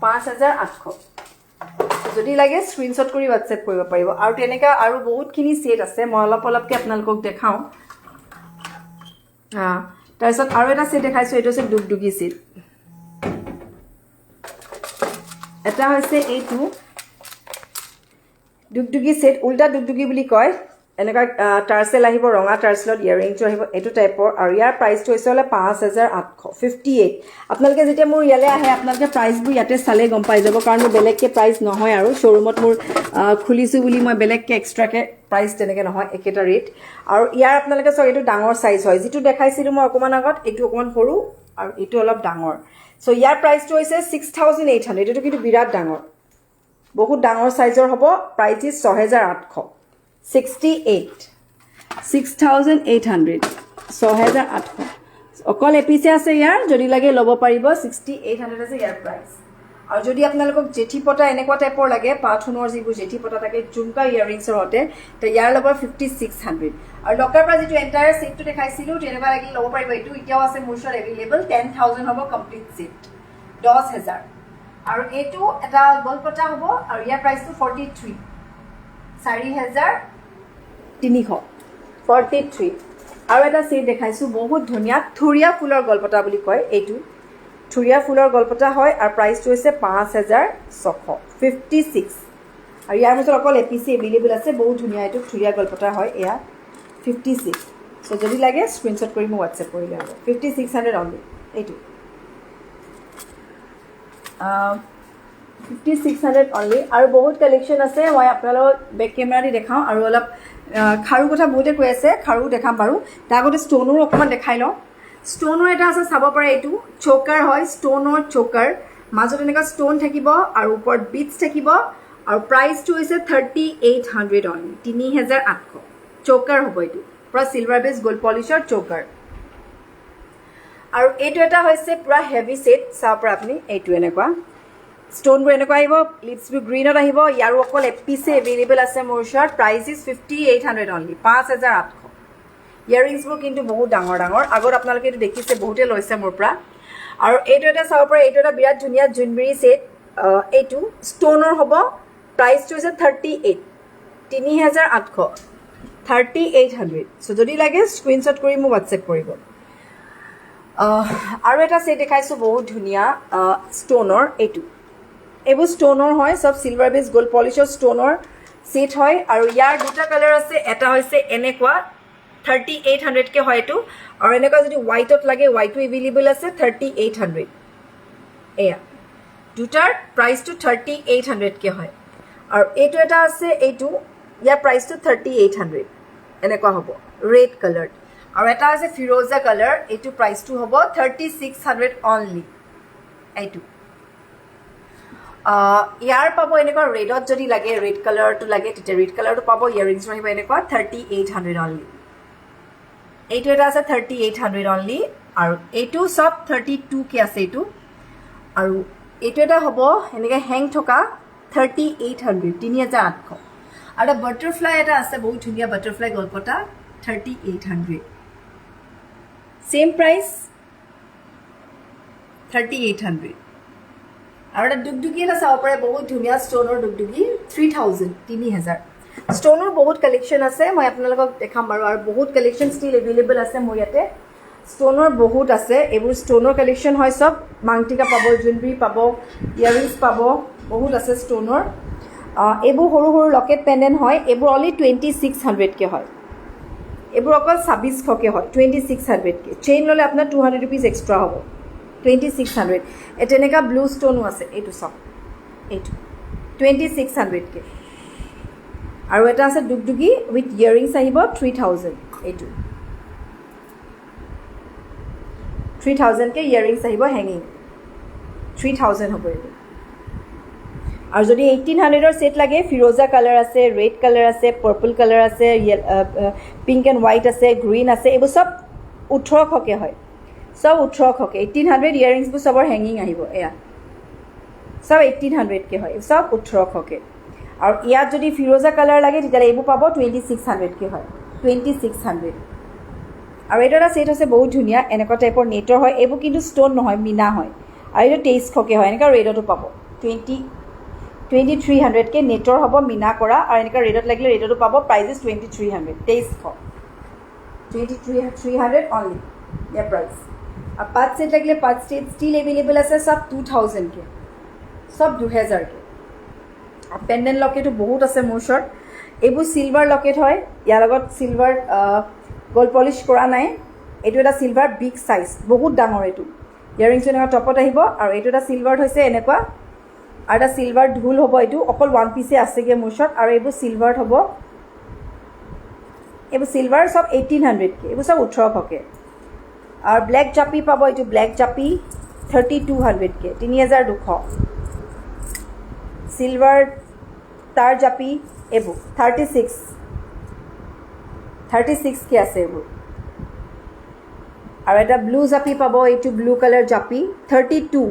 5800 যদি লাগে স্ক্ৰীনশ্বট কৰি হোৱাটছএপ কৰিব পাৰিব আৰু তেনেকুৱা আৰু বহুতখিনি ছেট আছে মই অলপকৈ আপোনালোকক দেখাওঁ তাৰপিছত আৰু এটা ছেট দেখাইছোঁ এইটো হৈছে ডুগডুগি ছেট এটা হৈছে এইটো ডুগডুগি ছেট উল্টা ডুগডুগি বুলি কয় এনেকুৱা টাৰ্চেল আহিব ৰঙা টাৰ্চেলত ইয়াৰিংটো আহিব এইটো টাইপৰ আৰু ইয়াৰ প্ৰাইচটো হৈছে হ'লে 5800 58 আপোনালোকে যেতিয়া মোৰ ইয়ালৈ আহে আপোনালোকে প্ৰাইচবোৰ ইয়াতে চালে গম পাই যাব কাৰণ মোৰ বেলেগকৈ প্ৰাইচ নহয় আৰু শ্ব'ৰুমত মোৰ খুলিছোঁ বুলি মই বেলেগকৈ এক্সট্ৰাকৈ প্ৰাইচ তেনেকৈ নহয় একেটা ৰেট আৰু ইয়াৰ আপোনালোকে চাওক এইটো ডাঙৰ চাইজ হয় যিটো দেখাইছিলোঁ মই অকণমান আগত এইটো অকণমান সৰু আৰু এইটো অলপ ডাঙৰ চ' ইয়াৰ প্ৰাইচটো হৈছে 6800 এইটো কিন্তু বিৰাট ডাঙৰ বহুত ডাঙৰ চাইজৰ হ'ব প্ৰাইচ ইজ 6800 68 6800 6800 অকল এপিচে আছে ইয়াৰ যদি লাগে ল'ব পাৰিব 6800 আছে ইয়াৰ প্ৰাইচ আৰু যদি আপোনালোকক জেঠি পতা এনেকুৱা টাইপৰ লাগে পাথুনৰ যিবোৰ জেঠি পতা থাকে জুমকা ইয়াৰিংছৰ সৈতে তো ইয়াৰ লগত 5600 আৰু লকাৰ পৰা যিটো এণ্টায়াৰ ছেটটো দেখাইছিলোঁ তেনেকুৱা লাগিলে ল'ব পাৰিব এইটো এতিয়াও আছে মোৰ ওচৰত এভেইলেবল 10000 হ'ব কমপ্লিট ছেট 10000 আৰু এইটো এটা গলপতা হ'ব আৰু ইয়াৰ প্ৰাইচটো 43 43 আৰু এটা ছেট দেখাইছোঁ বহুত ধুনীয়া থুৰীয়া ফুলৰ গলপতা বুলি কয় এইটো থুৰীয়া ফুলৰ গলপতা হয় আৰু প্ৰাইচটো হৈছে 5656 আৰু ইয়াৰ মাজত অকল এপিচি এভেইলেবল আছে বহুত ধুনীয়া এইটো থুৰীয়া গলপতা হয় এয়া 56 চ' যদি লাগে স্ক্ৰীনশ্বট কৰি মোক হোৱাটছএপ কৰিলে হ'ব 5600 অনলি এইটো 5600 অনলি আৰু বহুত কালেকশ্যন আছে মই আপোনালোকক বেক কেমেৰা দি দেখাওঁ আৰু অলপ খাৰু কথা বহুতে কৈ আছে খাৰু দেখাম বাৰু তাৰ আগতে ষ্ট'নৰো অকণমান দেখাই লওঁ ষ্ট'নৰ এটা আছে চাব পাৰে এইটো চকাৰ হয় ষ্ট'নৰ চকাৰ মাজত এনেকুৱা ষ্ট'ন থাকিব আৰু ওপৰত বিটছ থাকিব আৰু প্ৰাইচটো হৈছে 3800 অনলি 3800 চকাৰ হ'ব এইটো পূৰা চিলভাৰ বেছ গ'ল্ড পলিচৰ চকাৰ আৰু এইটো এটা হৈছে পূৰা হেভি ছেট চাব পাৰে আপুনি এইটো এনেকুৱা ষ্ট'নবোৰ এনেকুৱা আহিব লিপছবোৰ গ্ৰীণত আহিব ইয়াৰো অকল এপিচে এভেইলেবল আছে মোৰ ওচৰত প্ৰাইচ ইজ 5800 অনলি 5800 ইয়াৰিংছবোৰ কিন্তু বহুত ডাঙৰ ডাঙৰ আগত আপোনালোকে এইটো দেখিছে বহুতে লৈছে মোৰ পৰা আৰু এইটো এটা চাব পাৰে এইটো এটা বিৰাট ধুনীয়া জুনবেৰী ছেট এইটো ষ্ট'নৰ হ'ব প্ৰাইচটো হৈছে 3800 চ' যদি লাগে স্ক্ৰীনশ্বট কৰি মোক হোৱাটছএপ কৰিব আৰু এটা ছেট দেখাইছোঁ বহুত ধুনীয়া ষ্ট'নৰ এইবোৰ ষ্ট'নৰ হয় চব চিলভাৰ বেছ গ'ল্ড পলিচৰ ষ্ট'নৰ ছেট হয় আৰু ইয়াৰ দুটা কালাৰ আছে এটা হৈছে এনেকুৱা 3800কে হয় এইটো আৰু এনেকুৱা যদি হোৱাইটত লাগে হোৱাইটো এভেইলেবল আছে 3800 এয়া দুটাৰ প্ৰাইচটো 3800কে হয় আৰু এইটো এটা আছে এইটো ইয়াৰ প্ৰাইচটো 3800 এনেকুৱা হ'ব ৰেড কালাৰ আৰু এটা আছে ফিৰোজা কালাৰ এইটো প্ৰাইচটো হ'ব 3600 অনলি এইটো ইয়াৰ পাব এনেকুৱা ৰেডত যদি লাগে, ৰেড কালাৰটো লাগে তেতিয়া ৰেড কালাৰটো পাব। ইয়েৰিংছটো আহিব এনেকুৱা 3800 অনলি। এইটো এটা আছে 3800 অনলি, আৰু এইটো চব 32K আছে এইটো। আৰু এইটো এটা হ'ব এনেকৈ হেং থকা 3800, 3800। আৰু এটা বাটাৰফ্লাই এটা আছে, বহুত ধুনীয়া বাটাৰফ্লাই গলপতা, 3800। চেম প্ৰাইচ 3800। আৰু এটা ডুগডুগি এটা চাব পাৰে, বহুত ধুনীয়া ষ্ট'নৰ ডুগডুগি, 3000, 3000। ষ্ট'নৰ বহুত কালেকশ্যন আছে, মই আপোনালোকক দেখাম বাৰু। আৰু বহুত কালেকশ্যন ষ্টিল এভেইলেবল আছে মোৰ ইয়াতে। ষ্ট'নৰ বহুত আছে, এইবোৰ ষ্ট'নৰ কালেকশ্যন হয় চব। মাংটিকা পাব, জুৱেলাৰী পাব, ইয়েৰিংছ পাব, বহুত আছে ষ্ট'নৰ। এইবোৰ সৰু সৰু লকেট পেণ্ডেণ্ট হয়, এইবোৰ অনলি 2600K হয়। এইবোৰ অকল 2600K হয়, 2600K। চেইন ল'লে আপোনাৰ 200 ৰুপিজ এক্সট্ৰা হ'ব, 2600। তেনেকুৱা ব্লু ষ্ট'নো আছে, এইটো চাওক, এইটো 2600K। আৰু এটা আছে ডুগডুগি উইথ ইয়েৰিংছ আহিব 3000, এইটো 3000K ইয়েৰিংছ আহিব হেঙিং, 3000 হ'ব এইটো। আৰু যদি 1800ৰ ছেট লাগে, ফিৰোজা কালাৰ আছে, ৰেড কালাৰ আছে, পাৰ্পল কালাৰ আছে, পিংক এণ্ড হোৱাইট আছে, গ্ৰীণ আছে, এইবোৰ চব 1800K হয়, চব 1800K। 1800 ইয়েৰিংছবোৰ চবৰ হেঙিং আহিব, এয়া চব 1800K হয়, চব 1800K। আৰু ইয়াত যদি ফিৰোজা কালাৰ লাগে তেতিয়াহ'লে এইবোৰ পাব 2600K হয়, 2600। আৰু এইটো এটা ছেট আছে বহুত ধুনীয়া, এনেকুৱা টাইপৰ নেটৰ হয়। এইবোৰ কিন্তু ষ্ট'ন নহয়, মিনা হয়। আৰু এইটো 2300K হয়। এনেকুৱা ৰেডতো পাব, 2300K নেটৰ হ'ব, মিনা কৰা। আৰু এনেকুৱা ৰেডত লাগিলে ৰেডতো পাব, প্ৰাইজেছ 2300, 2300, 2300 অনলি ইয়াৰ প্ৰাইচ। আৰু পাঁচ ছেট লাগিলে পাঁচ ছেট ষ্টিল এভেইলেবল আছে, চব 2000K, চব 2000K। আৰু পেণ্ডেণ্ট লকেটো বহুত আছে মোৰ ওচৰত। এইবোৰ চিলভাৰ লকেট হয়, ইয়াৰ লগত চিলভাৰ গ'ল্ড পলিছ কৰা নাই। এইটো এটা চিলভাৰ বিগ চাইজ, বহুত ডাঙৰ। এইটো ইয়েৰিংছটো এনেকুৱা টপত আহিব। আৰু এইটো এটা চিলভাৰ হৈছে এনেকুৱা, আৰু এটা চিলভাৰ ঢোল হ'ব। এইটো অকল ওৱান পিচে আছেগৈ মোৰ ওচৰত। আৰু এইবোৰ চিলভাৰত হ'ব, এইবোৰ চিলভাৰ চব 1800K, এইবোৰ চব 1800K। আৰু ব্লেক জাপি পাব, এইটো ব্লেক জাপি 3200K, 3200। চিলভাৰ তাৰ জাপি এইবোৰ 36K আছে এইবোৰ। আৰু এটা ব্লু জাপি পাব, এইটো ব্লু কালাৰ জাপি 32।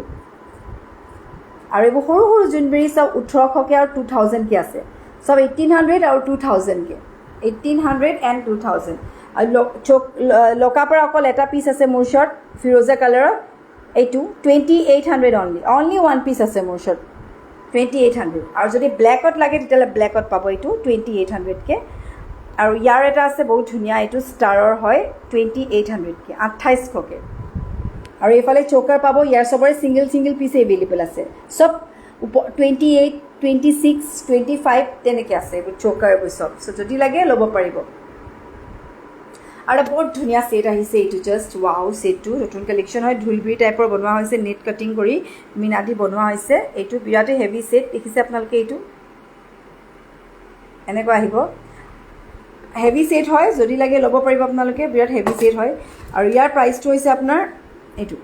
আৰু এইবোৰ সৰু সৰু জুনবেৰী চব 1800K আৰু 2000K আছে, চব 1800 আৰু 2000K, 1800 এণ্ড 2000। আৰু লকাৰপৰা অকল এটা পিচ আছে মোৰ ওচৰত, ফিৰোজা কালাৰৰ, এইটো 2800 অনলি, অনলি ওৱান পিচ আছে মোৰ ওচৰত, 2800। আৰু যদি ব্লেকত লাগে তেতিয়াহ'লে ব্লেকত পাব, এইটো 2800K। আৰু ইয়াৰ এটা আছে বহুত ধুনীয়া, এইটো ষ্টাৰৰ হয়, 2800K, 2800K। আৰু এইফালে চৌকাৰ পাব, ইয়াৰ চবৰে ছিংগল ছিংগল পিচ এভেইলেবল আছে, চব 28, 26, 25 তেনেকৈ আছে এইবোৰ চৌকাৰ, এইবোৰ চব। চ' যদি লাগে ল'ব পাৰিব। আৰু বহুত ধুনীয়া ছেট আহিছে, এইটো জাষ্ট ৱাও ছেটটো, নতুন কালেকশ্যন হয়, ঢোলবিৰি টাইপৰ বনোৱা হৈছে, নেট কাটিং কৰি মিনা দি বনোৱা হৈছে। এইটো বিৰাটেই হেভি ছেট, দেখিছে আপোনালোকে, এইটো এনেকুৱা আহিব, হেভি ছেট হয়, যদি লাগে ল'ব পাৰিব আপোনালোকে, বিৰাট হেভি ছেট হয়। আৰু ইয়াৰ প্ৰাইচটো হৈছে আপোনাৰ এইটো,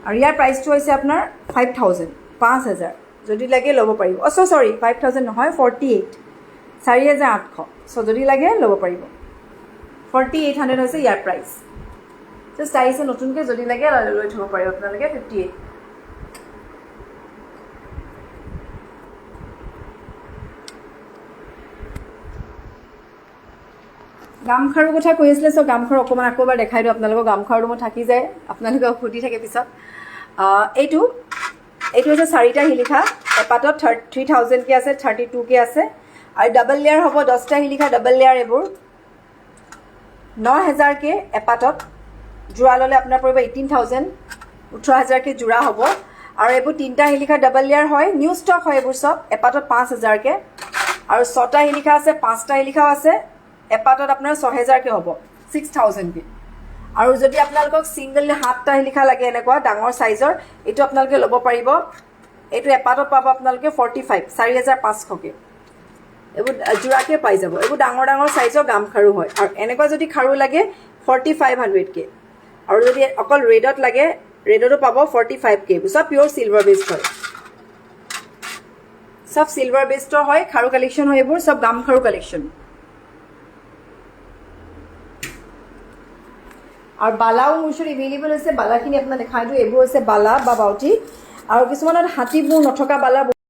আৰু ইয়াৰ প্ৰাইচটো হৈছে আপোনাৰ 5000, 5000, যদি লাগে ল'ব পাৰিব। চৰি 5000 নহয়, 48, 4800। চ' যদি লাগে ল'ব পাৰিব, 4800 হৈছে ইয়াৰ প্ৰাইচ। জাষ্ট আহিছে নতুনকৈ, যদি লাগে লৈ থ'ব পাৰিব আপোনালোকে, 58। গামখাৰুৰ কথা কৈ আছিলে, চ' গামখাৰু অকণমান আকৌ এবাৰ দেখাই দিওঁ আপোনালোকক। গামখাৰুটো মই থাকি যায়, আপোনালোকক সুধি থাকে পিছত। এইটো হৈছে 4টা শিলিখা, এপাতত 3000K আছে, 32K আছে। আৰু ডাবল লেয়াৰ হ'ব, 10টা শিলিখা ডাবল লেয়াৰ। এইবোৰ 9000K এপাতত, যোৰা ল'লে আপোনাৰ পৰিব 18000, 18000K যোৰা হ'ব। আৰু এইবোৰ 3টা শিলিখা ডাবল লেয়াৰ হয়, নিউ ষ্টক হয় এইবোৰ চব, এপাতত 5000K। আৰু 6টা শিলিখা আছে, 5টা শিলিখাও আছে, এপাতত আপোনাৰ 6000K হ'ব, 6000K। আৰু যদি আপোনালোকক ছিংগল 7টা শিলিখা লাগে এনেকুৱা ডাঙৰ চাইজৰ, এইটো আপোনালোকে ল'ব পাৰিব। এইটো এপাতত পাব আপোনালোকে 45, 4500K। এইবোৰ যোৰাকে পাই যাব, এইবোৰ ডাঙৰ ডাঙৰ চাইজৰ গামখাৰু হয়। আৰু এনেকুৱা যদি খাৰু লাগে 4500K। আৰু যদি অকল ৰেডত লাগে, ৰেডতো পাব 45K চব পিয়ৰ চিলভাৰ বেস্ট হয় সব সিলভাৰ বেস্টৰ হয় খাৰু কালেকশন হয় এইবোৰ সব গাম খাৰু কালেকশন আৰু বালাও মোৰ ওচৰত এভেইলেবল আছে বালাখিনি আপোনাক দেখাই দিওঁ এইবোৰ হৈছে বালা বা বাউটি আৰু কিছুমানত হাতীবোৰ নথকা বালা